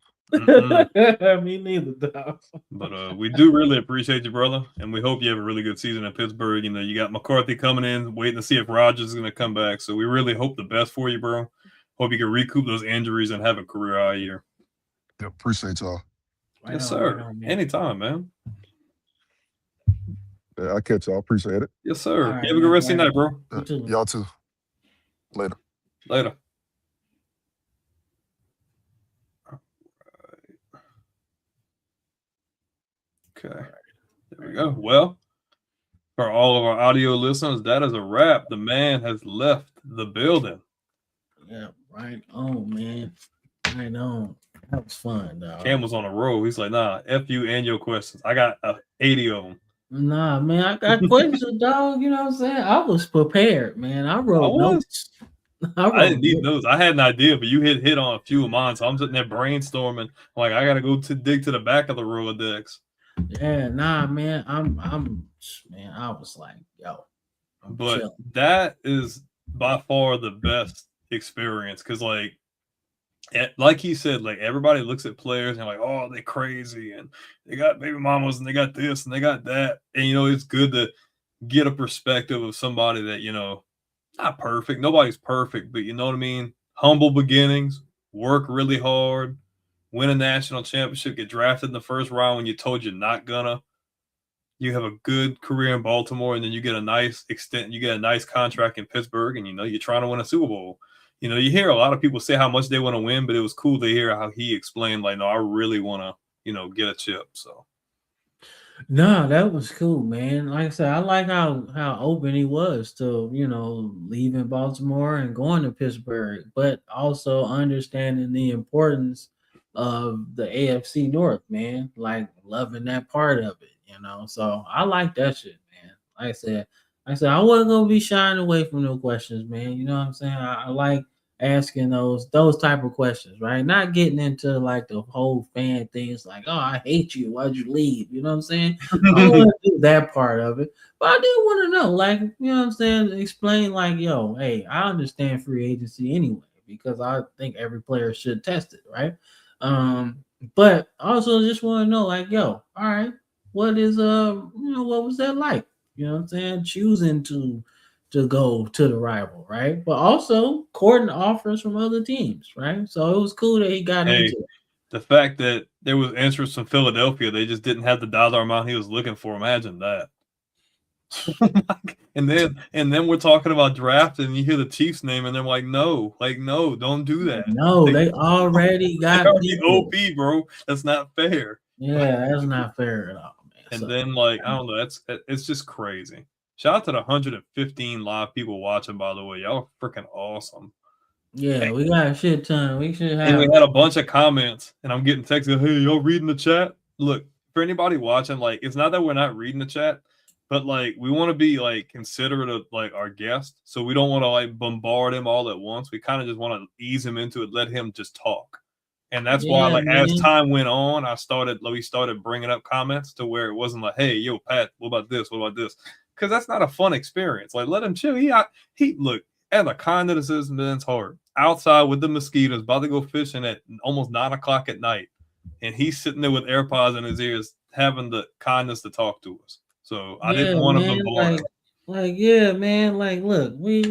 Me neither, dog. But we do really appreciate you, brother, and we hope you have a really good season in Pittsburgh. You know, you got McCarthy coming in, waiting to see if Rodgers is going to come back. So we really hope the best for you, bro. Hope you can recoup those injuries and have a career out year. Yeah, appreciate y'all. Yes, sir. Anytime, man. Yeah, I catch y'all. Appreciate it. Yes, sir. Right, you have a good rest of your night, bro. Y'all too. Later. Okay. There we go. Well, for all of our audio listeners, that is a wrap. The man has left the building. Yeah, right on, man. Right on. That was fun, dog. Cam was on a roll. He's like, nah, F you and your questions. I got 80 of them. Nah, man, I got questions, dog. You know what I'm saying? I was prepared, man. I wrote notes. I didn't need those. I had an idea, but you hit on a few of mine. So I'm sitting there brainstorming. I'm like, I got to go dig to the back of the Rolodex. Yeah, nah, man. I was like, yo. But chilling. That is by far the best experience because, like he said, like everybody looks at players and like, oh, they're crazy and they got baby mamas and they got this and they got that. And, you know, it's good to get a perspective of somebody that, you know, not perfect. Nobody's perfect, but you know what I mean? Humble beginnings, work really hard, win a national championship, get drafted in the first round when you told you're not gonna. You have a good career in Baltimore, and then you get a nice contract in Pittsburgh, and you know you're trying to win a Super Bowl. You know, you hear a lot of people say how much they want to win, but it was cool to hear how he explained, like, no, I really want to, you know, get a chip. So no, that was cool, man. Like I said, I like how open he was to, you know, leaving Baltimore and going to Pittsburgh, but also understanding the importance of the AFC North, man. Like loving that part of it, you know. So I like that shit, man. Like I said, I wasn't gonna be shying away from no questions, man. You know what I'm saying? I like asking those type of questions, right? Not getting into like the whole fan things like, oh, I hate you, why'd you leave? You know what I'm saying? I don't want to do that part of it, but I do want to know, like, you know what I'm saying, explain like, yo, hey, I understand free agency anyway, because I think every player should test it, right? But also just want to know, like, yo, all right, what is you know, what was that like? You know what I'm saying? Choosing to go to the rival, right? But also courting offers from other teams, right? So it was cool that he got into it. The fact that there was interest from Philadelphia, they just didn't have the dollar amount he was looking for. Imagine that. and then we're talking about drafting, and you hear the Chiefs name, and they're like, no, don't do that. No, they already got OP, bro. That's not fair. Yeah, that's not fair at all, man. And then, like, I don't know, it's just crazy. Shout out to the 115 live people watching, by the way. Y'all are freaking awesome. Yeah, we got a shit ton. We should have. And we had a bunch of comments, and I'm getting texts, hey, y'all reading the chat? Look, for anybody watching, like, it's not that we're not reading the chat, but, like, we want to be, like, considerate of, like, our guest. So we don't want to, like, bombard him all at once. We kind of just want to ease him into it, let him just talk. And that's why, like, man. as time went on, we started bringing up comments to where it wasn't like, hey, yo, Pat, what about this? What about this? Because that's not a fun experience. Like, let him chill. He look, as a kind of this man's heart, outside with the mosquitoes, about to go fishing at almost 9:00 at night. And he's sitting there with AirPods in his ears, having the kindness to talk to us. So I didn't want to bombard him. Like, yeah, man. Like, look, we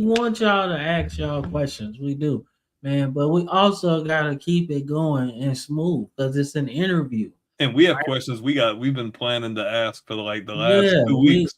want y'all to ask y'all questions. We do, man. But we also gotta keep it going and smooth because it's an interview. And we have questions we've been planning to ask for like the last 2 weeks.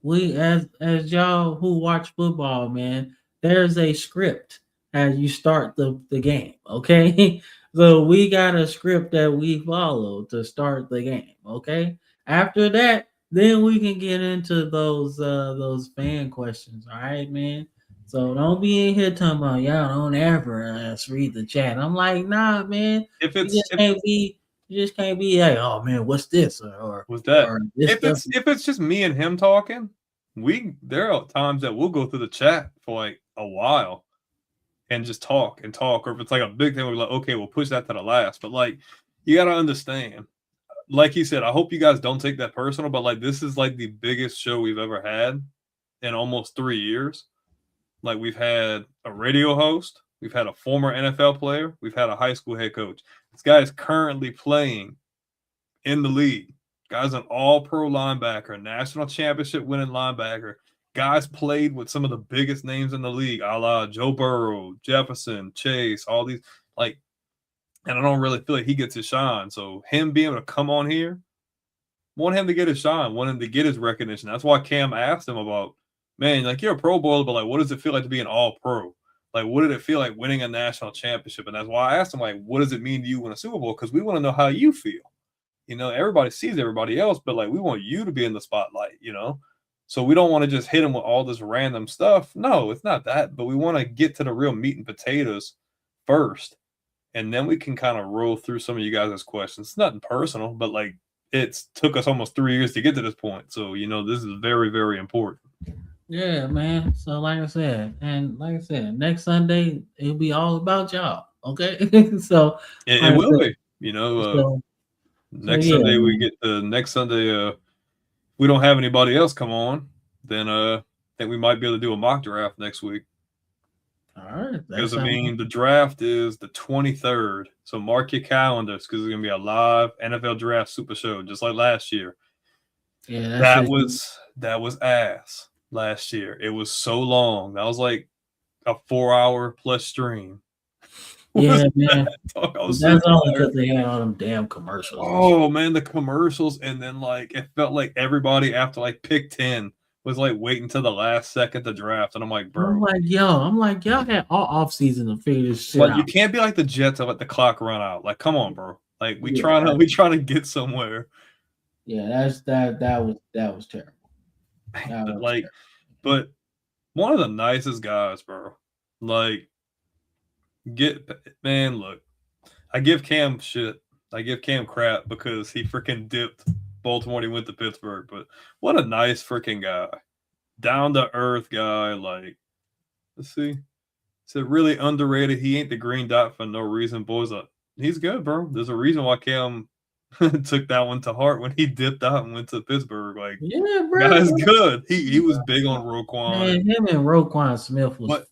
We as y'all who watch football, man, there's a script as you start the game. Okay. So we got a script that we follow to start the game. Okay. After that, then we can get into those fan questions. All right, man. So don't be in here talking about y'all don't ever read the chat. I'm like, nah, man. You just can't be like, oh man, what's this or what's that? Or if it's just me and him talking, there are times that we'll go through the chat for like a while and just talk. Or if it's like a big thing, we're like, okay, we'll push that to the last. But like, you gotta understand. Like he said, I hope you guys don't take that personal, but like this is like the biggest show we've ever had in almost 3 years. Like we've had a radio host, we've had a former NFL player, we've had a high school head coach. This guy is currently playing in the league. Guy's an all-pro linebacker, national championship winning linebacker. Guys played with some of the biggest names in the league, a la Joe Burrow, Jefferson, Chase, all these like. And I don't really feel like he gets his shine. So him being able to come on here, want him to get his shine, want him to get his recognition. That's why Cam asked him about, man, like you're a Pro Bowler, but like, what does it feel like to be an All-Pro? Like, what did it feel like winning a national championship? And that's why I asked him, like, what does it mean to you win a Super Bowl? Because we want to know how you feel. You know, everybody sees everybody else, but like, we want you to be in the spotlight, you know? So we don't want to just hit him with all this random stuff. No, it's not that. But we want to get to the real meat and potatoes first. And then we can kind of roll through some of you guys' questions. It's nothing personal, but like it's took us almost 3 years to get to this point. So, you know, this is very, very important. Yeah, man. So like I said, next Sunday, it'll be all about y'all. Okay. So it will be, you know, next Sunday we get the next Sunday, we don't have anybody else come on, then I think we might be able to do a mock draft next week. All right. Because I mean, the draft is the 23rd, so mark your calendars because it's gonna be a live NFL draft super show, just like last year. Yeah, that was ass last year. It was so long. That was like a 4-hour plus stream. Yeah, man. That's only because they had all them damn commercials. Oh man, the commercials, and then like it felt like everybody after like pick 10 was like waiting till the last second to draft, and I'm like, bro. I'm like, y'all had all off season to figure this shit out. You can't be like the Jets and let the clock run out. Like, come on, bro. Like we trying to get somewhere. Yeah, that was terrible. But one of the nicest guys, bro. Like, look, I give Cam shit. I give Cam crap because he freaking dipped Baltimore and he went to Pittsburgh. But what a nice freaking guy. Down to earth guy. Like, let's see. It's a really underrated. He ain't the green dot for no reason, boys. He's good, bro. There's a reason why Cam took that one to heart when he dipped out and went to Pittsburgh. Like, yeah, bro. Guy's good. He was big on Roquan. Man, him and Roquan Smith was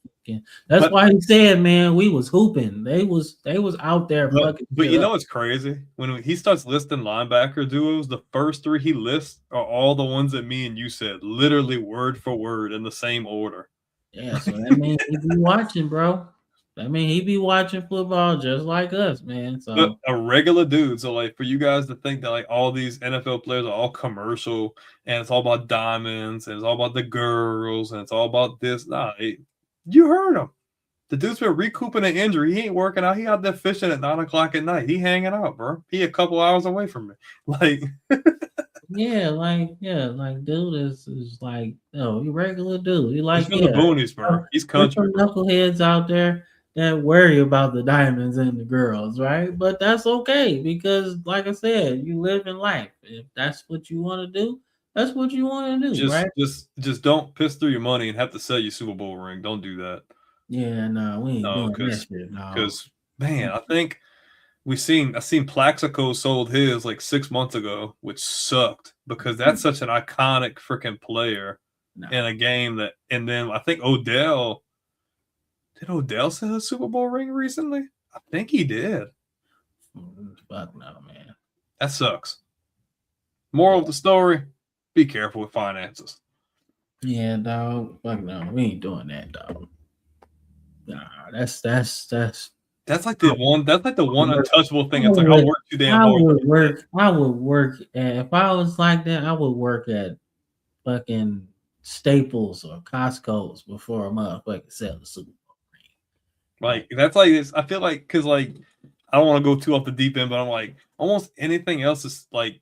that's why he said, man, we was hooping. They was out there fucking. But you know what's crazy? When he starts listing linebacker duos, the first three he lists are all the ones that me and you said, literally word for word in the same order. Yeah, so that means he be watching, bro. I mean, he be watching football just like us, man. So but a regular dude. So like for you guys to think that like all these NFL players are all commercial and it's all about diamonds and it's all about the girls and it's all about this. Nah, you heard him. The dude's been recouping an injury. He ain't working out. He out there fishing at 9:00 at night. He hanging out, bro. He a couple hours away from me. Like dude is like, he regular dude. He like he's from the boonies, bro. He's country. Knuckleheads out there that worry about the diamonds and the girls, right? But that's okay because, like I said, you live in life. If that's what you want to do, that's what you want to do, right? Just don't piss through your money and have to sell your Super Bowl ring. Don't do that. Yeah, no, we ain't doing that shit. Because Man, I think I seen Plaxico sold his like 6 months ago, which sucked because that's such an iconic freaking player in a game and then I think did Odell sell a Super Bowl ring recently? I think he did. Fuck no, man. That sucks. Moral of the story: be careful with finances. Yeah, dog. Fuck no, we ain't doing that, dog. Nah, that's like the one. That's like the one untouchable thing. It's like I'll work too damn hard. I would work. If I was like that, I would work at fucking Staples or Costco's before a motherfucker sell the Super Bowl ring. Like that's like this. I feel like because like I don't want to go too off the deep end, but I'm like almost anything else is like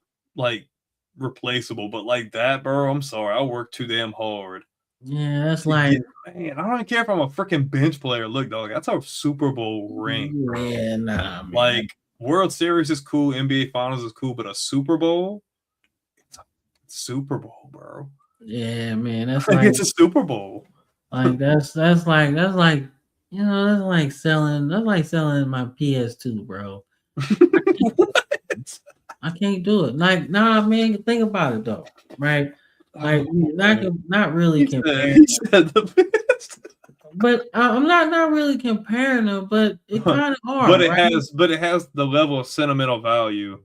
replaceable. But like that, bro, I'm sorry, I work too damn hard. Yeah, that's like man. I don't even care if I'm a freaking bench player. Look, dog, that's a Super Bowl ring. Yeah, nah, man. Like World Series is cool, NBA Finals is cool, but a Super Bowl, it's a Super Bowl, bro. Yeah, man, that's like like it's a Super Bowl. Like that's like you know that's like selling my PS2, bro. I can't do it. Like, nah, man, think about it though, right? Like, not really comparing. But I'm not really comparing them, but it kind of are. But it has the level of sentimental value.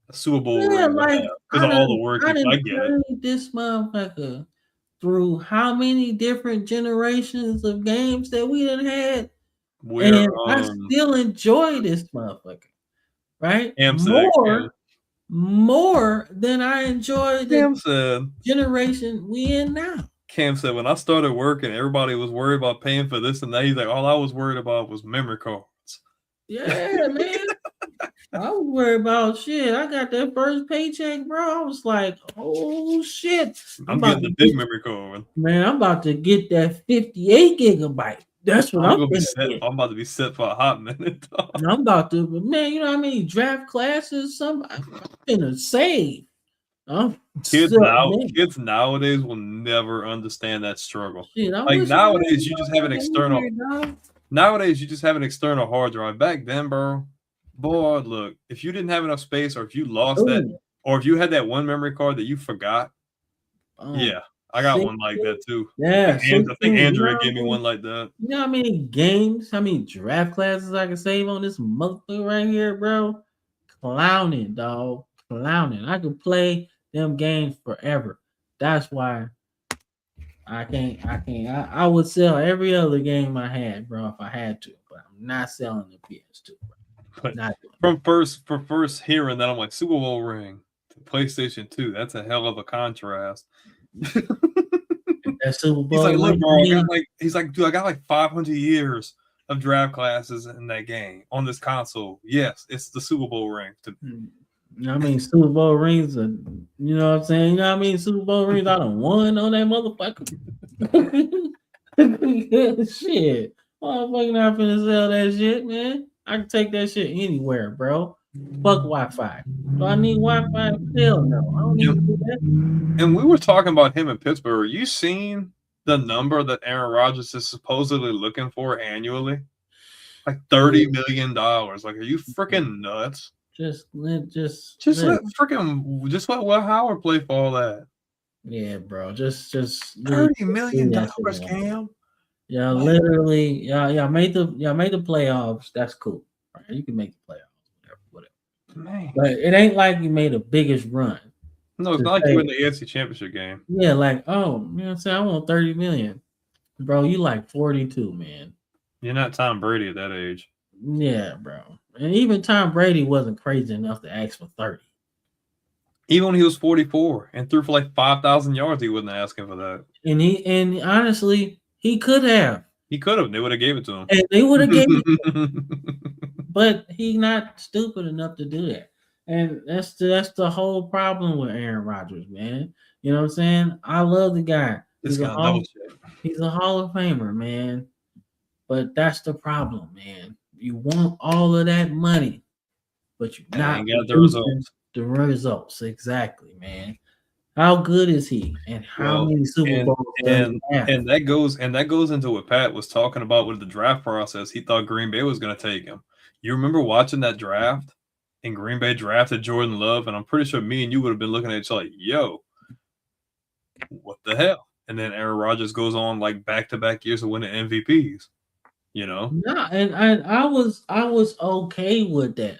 A Super Bowl, yeah, like because of all the work. I get it. This motherfucker through how many different generations of games that we done had, and I still enjoy this motherfucker, right? More than I enjoy the generation we in now. Cam said, when I started working, everybody was worried about paying for this and that. He's like, all I was worried about was memory cards. Yeah, man. I was worried about shit. I got that first paycheck, bro. I was like, oh shit. I'm getting the big memory card. Man, I'm about to get that 58 gigabyte. That's what I'm gonna be set. I'm about to be set for a hot minute. I'm about to, man, you know how many draft classes I'm gonna save. Kids nowadays will never understand that struggle. Shit, like nowadays, you just have an external. Nowadays, you just have an external hard drive. Back then, bro, boy, look, if you didn't have enough space, or if you lost that, or if you had that one memory card that you forgot, yeah, I got one like that too. Yeah, I think Andrea gave me one like that. You know how many games, how many draft classes I can save on this motherfucker right here, bro? Clowning, dog, clowning. I could play them games forever. That's why I can't. I would sell every other game I had, bro, if I had to, but I'm not selling the PS2. But from first hearing that, I'm like, Super Bowl ring to PlayStation 2. That's a hell of a contrast. That Super Bowl. He's like, look, bro, dude, I got like 500 years of draft classes in that game on this console. Yes, it's the Super Bowl ring. I mean, Super Bowl rings, you know what I'm saying? You know what I mean? Super Bowl rings, I done won on that motherfucker. Shit. Motherfucker not finna sell that shit, man. I can take that shit anywhere, bro. Fuck Wi-Fi. Do I need Wi-Fi? Hell no. I don't need to do that. And we were talking about him in Pittsburgh. You seen the number that Aaron Rodgers is supposedly looking for annually? Like $30 million. Like, are you freaking nuts? Just let Will Howard play for all that. Yeah, bro. Just $30 million, Cam. Yeah, literally. Yeah, made the playoffs. That's cool. Right? You can make the playoffs, whatever. Man. But it ain't like you made the biggest run. No, it's not like you in the AFC Championship game. Yeah, like, oh, you know what I'm saying? I want 30 million. Bro, you like 42, man. You're not Tom Brady at that age. Yeah, bro. And even Tom Brady wasn't crazy enough to ask for 30. Even when he was 44 and threw for like 5,000 yards, he wasn't asking for that. And honestly, he could have. He could have. They would have gave it to him. And they would have gave it to him. But he's not stupid enough to do that. And that's the whole problem with Aaron Rodgers, man. You know what I'm saying? I love the guy. He's a Hall of Famer, man. But that's the problem, man. You want all of that money, but you're not getting the results. The results, exactly, man. How good is he? And how many Super Bowls does he have? And that goes into what Pat was talking about with the draft process. He thought Green Bay was going to take him. You remember watching that draft? And Green Bay drafted Jordan Love, and I'm pretty sure me and you would have been looking at each other like, yo, what the hell? And then Aaron Rodgers goes on like back-to-back years of winning MVPs, you know? No, and I was okay with that,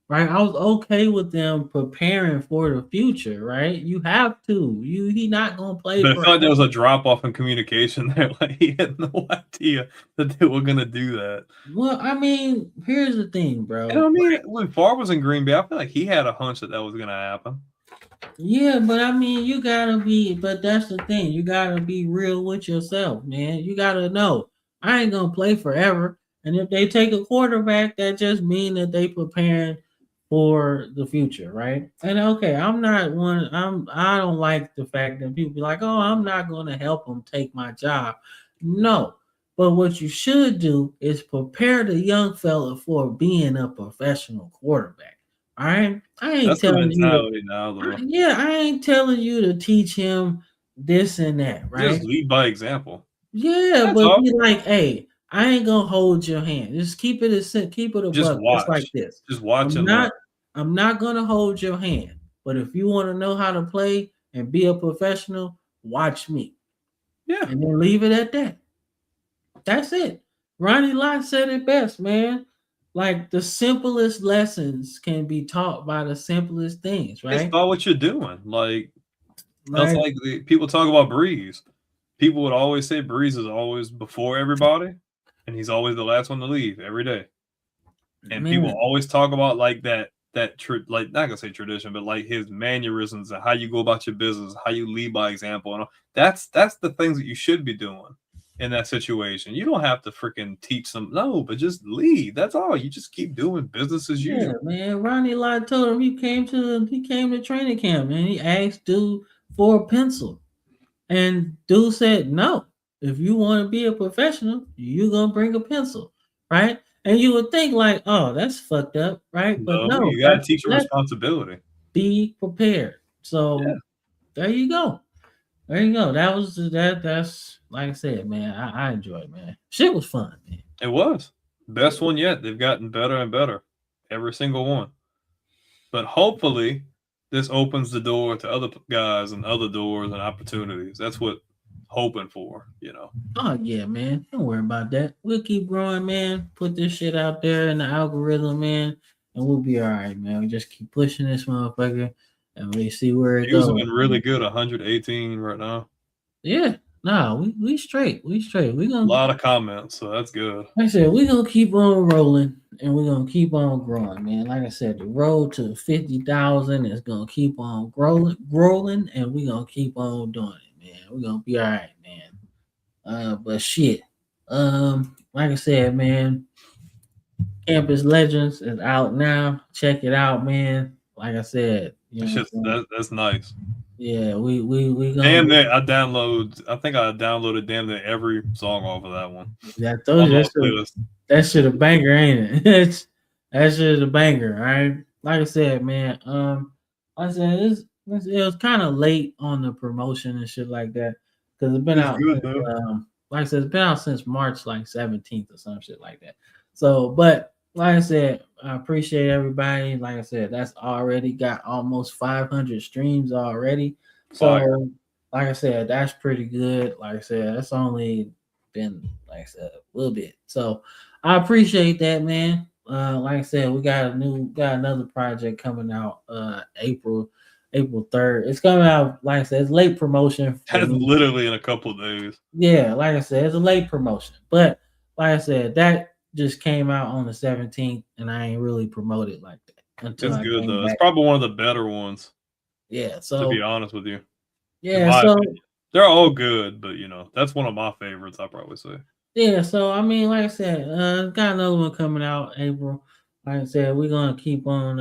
right? I was okay with them preparing for the future, right? You have to. He not gonna play But I for. felt like there was a drop-off in communication there. Like, he had no idea that they were going to do that. Well, I mean, here's the thing, bro. And I mean, when Favre was in Green Bay, I feel like he had a hunch that was going to happen. Yeah, but I mean, you gotta be. But that's the thing. You gotta be real with yourself, man. You gotta know I ain't gonna play forever. And if they take a quarterback, that just mean that they preparing for the future, right? And okay, I'm not one. I don't like the fact that people be like, "Oh, I'm not gonna help them take my job." No, but what you should do is prepare the young fella for being a professional quarterback. All right, I ain't That's the telling you to. mentality now, though. Yeah, I ain't telling you to teach him this and that, right? Just lead by example. Yeah, That's but all. be like, hey, I ain't gonna hold your hand. Just keep it a Just buck, just like watch. this. Just watch I'm and learn. not I'm not gonna hold your hand. But if you want to know how to play and be a professional, watch me. Yeah. And then leave it at that. That's it. Ronnie Lott said it best, man. Like the simplest lessons can be taught by the simplest things, It's right? about what you're doing. Like, that's Like, like people talk about Breeze. People would always say Breeze is always before everybody, and he's always the last one to leave every day. And people man, always talk about like like not gonna say tradition, but like his mannerisms and how you go about your business, how you lead by example, and all. That's the things that you should be doing in that situation. You don't have to freaking teach them, no, but just lead. That's all. You just keep doing business as yeah, usual. man. Ronnie Lott told him he came to training camp and he asked dude for a pencil. And dude said, no. If you want to be a professional, you're gonna bring a pencil, right? And you would think like, oh, that's fucked up, right? But No, no, you got to that's teach your let's responsibility. be prepared. Yeah, So there you go. There you go. That was that's like I said, man. I enjoyed it, man. Shit was fun, man. it was best one yet. They've gotten better and better, every single one. But hopefully, this opens the door to other guys and other doors and opportunities. That's what hoping for, you know. Oh yeah, man. Don't worry about that. We'll keep growing, man. Put this shit out there in the algorithm, man, and we'll be all right, man. We just keep pushing this motherfucker, and we see where it Views have goes. been really good, 118 right now. Yeah, no, we straight. We straight. We A gonna lot of comments, so that's good. like I said, we're gonna keep on rolling and we're gonna keep on growing, man. Like I said, the road to 50,000 is gonna keep on growing, and we're gonna keep on doing it, man. We're gonna be all right, man. But shit. Like I said, man, Campus Legends is out now. Check it out, man. Like I said, you It's know just what I'm saying? that's nice. Yeah, we gonna Damn it! I think I downloaded damn near every song off of that one. I told you On my that playlist. that shit a banger, ain't it? That shit is a banger, all right? Like I said, man, like I said it was kind of late on the promotion and shit like that because it's been It's out good since, though. like I said, it's been out since March like 17th or some shit like that. So, but like I said, I appreciate everybody. Like I said, that's already got almost 500 streams already. Fire. So, like I said, that's pretty good. Like I said, that's only been like I said a little bit. So I appreciate that, man. Like I said, we got another project coming out April 3rd. It's coming out, like I said, it's late promotion for That's me. literally in a couple of days. Yeah, like I said, it's a late promotion. But like I said, that just came out on the 17th, and I ain't really promoted like that until It's I good came though. It's back. probably one of the better ones, Yeah, to so be honest with you. In yeah, my so opinion. They're all good, but that's one of my favorites, I'll probably say. yeah, so I mean, like I said, got another one coming out April. Like I said, we're gonna keep on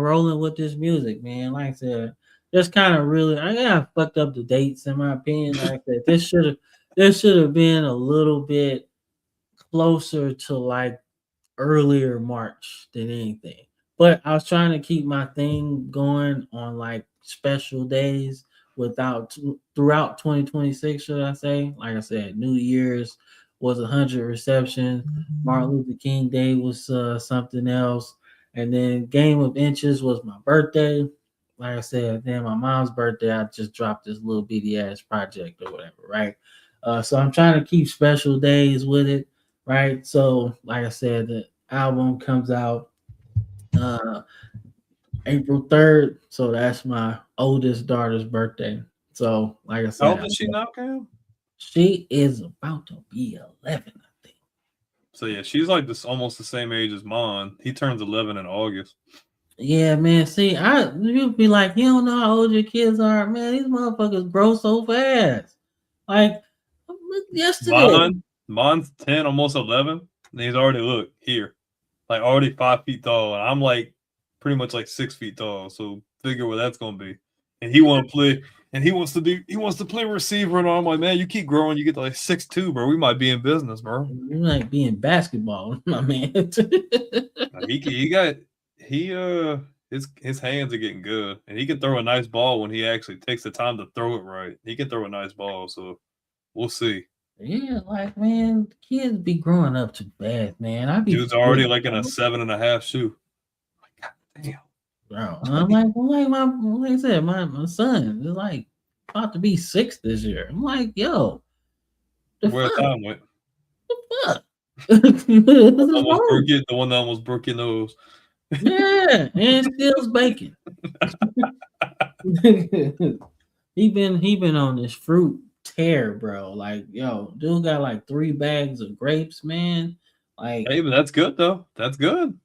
rolling with this music, man. Like I said, just kind of really, I got fucked up the dates in my opinion. Like I said, this should have been a little bit closer to like earlier March than anything. But I was trying to keep my thing going on like special days throughout 2026, should I say? Like I said, New Year's was 100 receptions. Martin Luther King Day was something else. And then Game of Inches was my birthday. Like I said, then my mom's birthday, I just dropped this little bitty ass project or whatever, right? So I'm trying to keep special days with it, right? So, like I said, the album comes out April 3rd. So that's my oldest daughter's birthday. So, like I said, How old is she now, Cam? she is about to be 11, I think. So yeah, she's like this almost the same age as mine. He turns 11 in August. Yeah, man. See, you'd be like, you don't know how old your kids are, man. These motherfuckers grow so fast. Like yesterday. Mine's 10, almost 11, and he's already like already 5 feet tall, and I'm like pretty much like 6 feet tall. So figure where that's gonna be. And he want to play, and he wants to play receiver, and I'm like, man, you keep growing, you get to like 6'2", bro. We might be in business, bro. You might be in basketball, my man. His hands are getting good, and he can throw a nice ball when he actually takes the time to throw it right. He can throw a nice ball, so we'll see. Yeah, like man, kids be growing up too fast, man. Dude's already like in a 7.5 shoe. God damn. Bro, like I said, my son is like about to be 6 this year. I'm like, yo, Where time went? fuck? The one that almost broke your nose. Yeah, and still's baking. he been on this fruit tear, bro. Like, yo, dude got like 3 bags of grapes, man. Like, hey, but that's good though. That's good.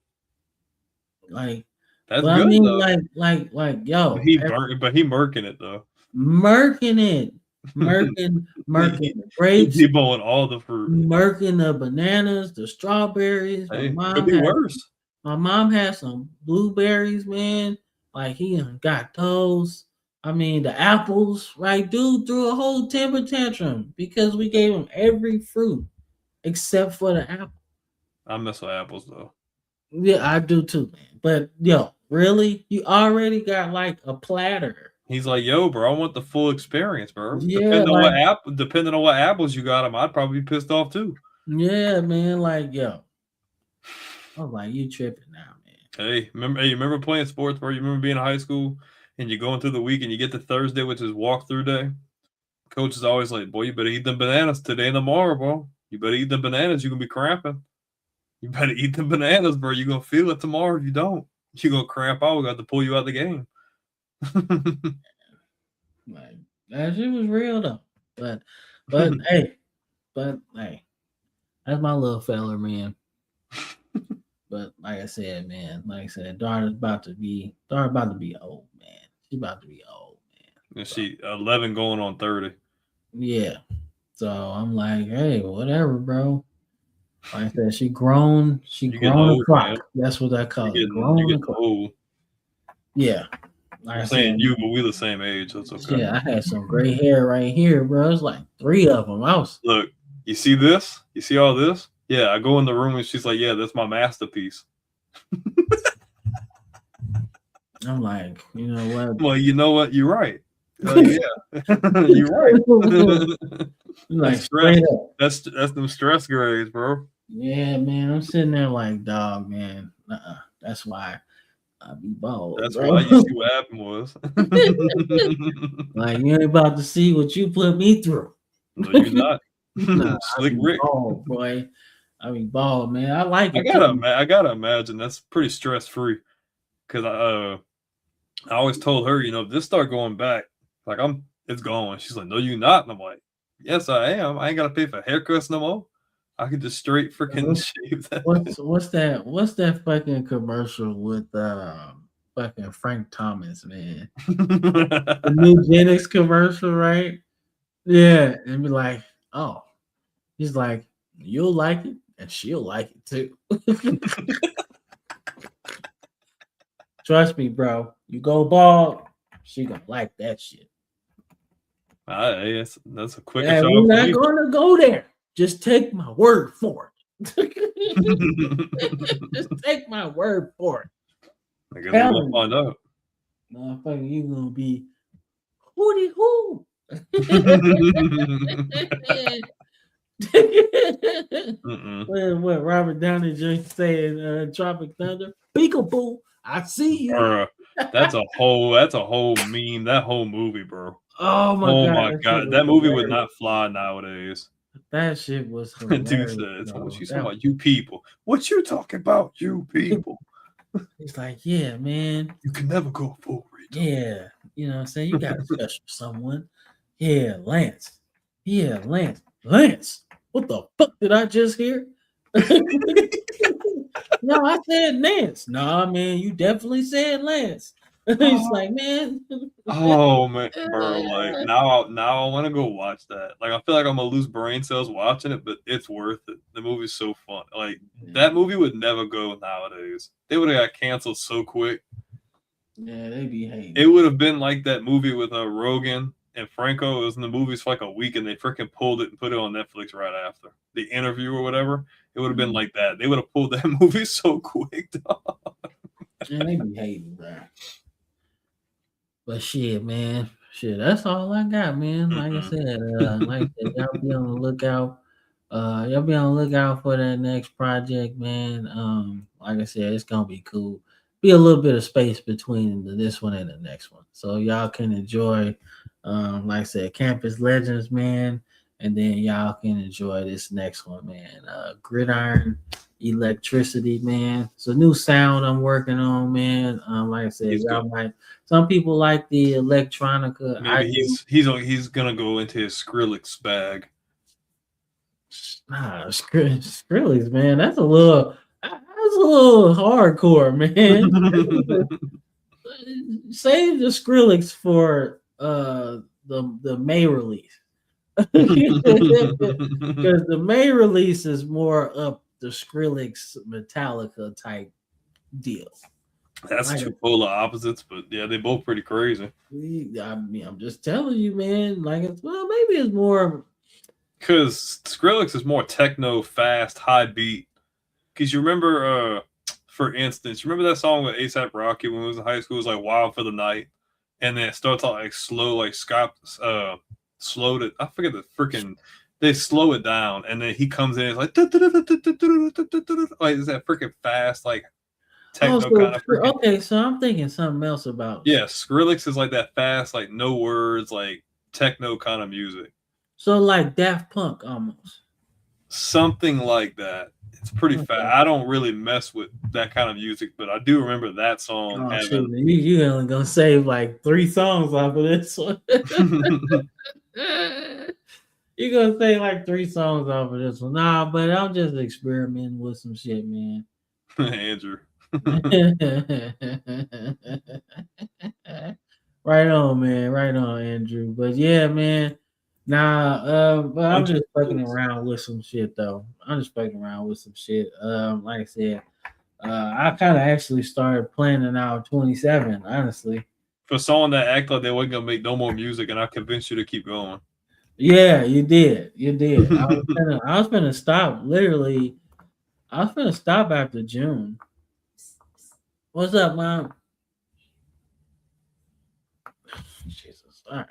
Like, that's but good. I mean, though. like, yo, he murking it though. Murking the grapes. He blowing all the fruit. Murking the bananas, the strawberries. Hey, could be worse. My mom had some blueberries, man. Like he got those. I mean, the apples, right? Dude threw a whole temper tantrum because we gave him every fruit except for the apple. I mess with apples though. Yeah, I do too, man. But yo, really? You already got like a platter. He's like, yo, bro, I want the full experience, bro. Yeah, depending on what apples you got him, I'd probably be pissed off too. Yeah, man. Like, yo. I was like, you tripping now, man. Hey, you remember playing sports, bro? You remember being in high school and you're going through the week and you get to Thursday, which is walkthrough day. Coach is always like, boy, you better eat them bananas today and tomorrow, bro. You better eat them bananas. You're going to be cramping. You better eat them bananas, bro. You're going to feel it tomorrow. If you don't, you're going to cramp out. We got to pull you out of the game. Like, that shit was real, though. But hey, that's my little fella, man. But like I said, daughter's about to be old, man. She's about to be old, man. And she 11 going on 30. Yeah. So I'm like, hey, whatever, bro. Like I said, she grown the clock. Man. That's what I call it. Grown the clock. Old. Yeah. Like I'm saying you, but we're the same age. That's okay. Yeah, I had some gray hair right here, bro. It's like 3 of them. Look, you see this? You see all this? Yeah, I go in the room and she's like, yeah, that's my masterpiece. I'm like, you know what? Well, you know what? You're right. Yeah, you're right. Like that's them stress grades, bro. Yeah, man. I'm sitting there like, dog, man. That's why I be bald. That's bro. why you see what happened was. Like, you ain't about to see what you put me through. No, you're not. Nah, Slick Rick. Bald, boy. I mean, bald, man. I like it. I gotta imagine that's pretty stress free. Cause I always told her, if this start going back, like it's gone. She's like, no, you not. And I'm like, yes, I am. I ain't gotta pay for haircuts no more. I can just straight freaking shave that. What's that fucking commercial with fucking Frank Thomas, man? The Nugenics commercial, right? Yeah, and be like, oh, he's like, you'll like it, and she'll like it too. Trust me, bro. You go bald, she gonna like that shit. That's a quick. Yeah, we're not gonna go there. Just take my word for it. Just take my word for it. I guess we're gonna find out. Motherfucker, you gonna be hooty hoo. What Robert Downey Jr. saying? Tropic Thunder, peekaboo. I see you. Bruh, that's a whole meme. That whole movie, bro. Oh my Oh god, my that shit god, was that movie would hilarious. not fly nowadays. That shit was Dude hilarious. says, Bro. "What you talking about, you people? What you talking about, you people? He's like, yeah, man. You can never go full retard." Yeah, you know what I'm saying? You got a special someone. Yeah, Lance. Yeah, Lance. Lance, what the fuck did I just hear? No, I said Lance. Nah, man, you definitely said Lance. He's like, man. Oh man, bro! Like now I want to go watch that. Like I feel like I'm gonna lose brain cells watching it, but it's worth it. The movie's so fun. Like that movie would never go nowadays. They would have got canceled so quick. Yeah, they be hating. It would have been like that movie with Rogan and Franco. It was in the movies for like a week, and they freaking pulled it and put it on Netflix right after the interview or whatever. It would have been like that. They would have pulled that movie so quick. Dog. Yeah, they be hating, bro. But shit, man, that's all I got, man. Like I said, y'all be on the lookout. Y'all be on the lookout for that next project, man. Like I said, it's gonna be cool. Be a little bit of space between this one and the next one, so y'all can enjoy, like I said, Campus Legends, man, and then y'all can enjoy this next one, man. Gridiron Electricity, man. It's a new sound I'm working on, man. Like I said, y'all might. Some people like the electronica. Maybe he's gonna go into his Skrillex bag. Nah, Skrillex, man. That's a little hardcore, man. Save the Skrillex for the May release. Because the May release is more up the Skrillex Metallica type deal. That's two polar opposites, but yeah, they're both pretty crazy. I mean, I'm just telling you, man. Like, maybe it's more because Skrillex is more techno, fast, high beat. Because you remember, for instance, you remember that song with A$AP Rocky when we was in high school? It was like "Wild for the Night," and then it starts out like slow, like Scott slowed it. I forget the freaking. They slow it down, and then he comes in. It's like like is that freaking fast, like. Techno kind of okay, so I'm thinking something else about. Yeah, Skrillex is like that fast, like no words, like techno kind of music. So like Daft Punk almost. Something like that. It's pretty fast. I don't really mess with that kind of music, but I do remember that song. Shit, you only gonna save like 3 songs off of this one. You're gonna say like 3 songs off of this one. Nah, but I'm just experimenting with some shit, man. Andrew. Right on, man. Right on, Andrew. But yeah, man. But I'm just fucking around with some shit though. Like I said, I kind of actually started planning out 27, honestly. For someone that act like they wasn't gonna make no more music, and I convinced you to keep going. Yeah, you did. I was gonna stop. Literally, I was gonna stop after June. What's up, Mom? Jesus. All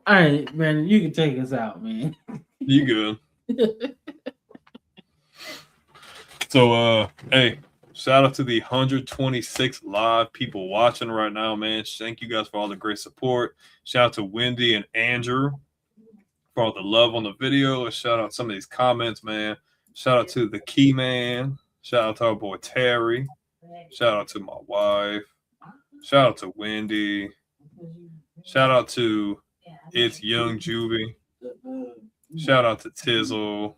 right, man. You can take us out, man. You good. So, hey, shout out to the 126 live people watching right now, man. Thank you guys for all the great support. Shout out to Wendy and Andrew for all the love on the video. Shout out some of these comments, man. Shout out to the Key Man. Shout out to our boy Terry. Shout out to my wife. Shout out to Wendy. Shout out to It's Young Juvie. Shout out to Tizzle.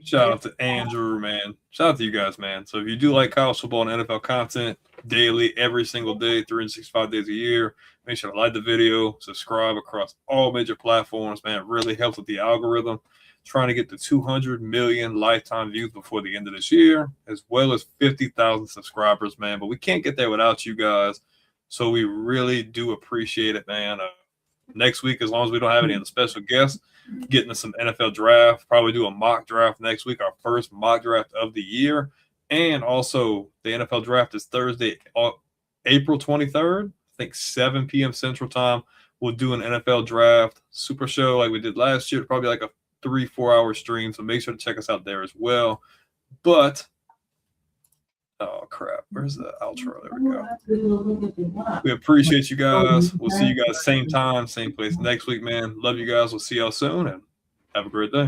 Shout out to Andrew, man. Shout out to you guys, man. So if you do like college football and NFL content daily, every single day, 365 days a year, make sure to like the video, subscribe across all major platforms, man. It really helps with the algorithm. Trying to get to 200 million lifetime views before the end of this year, as well as 50,000 subscribers, man. But we can't get there without you guys. So we really do appreciate it, man. Next week, as long as we don't have any other special guests, getting to some NFL draft, probably do a mock draft next week, our first mock draft of the year. And also the NFL draft is Thursday, April 23rd, I think 7 p.m. Central Time. We'll do an NFL draft super show like we did last year, probably like a 3-4 hour stream. So make sure to check us out there as well. But oh crap, where's the outro? There we go. We appreciate you guys. We'll see you guys same time, same place next week, man. Love you guys. We'll see y'all soon and have a great day.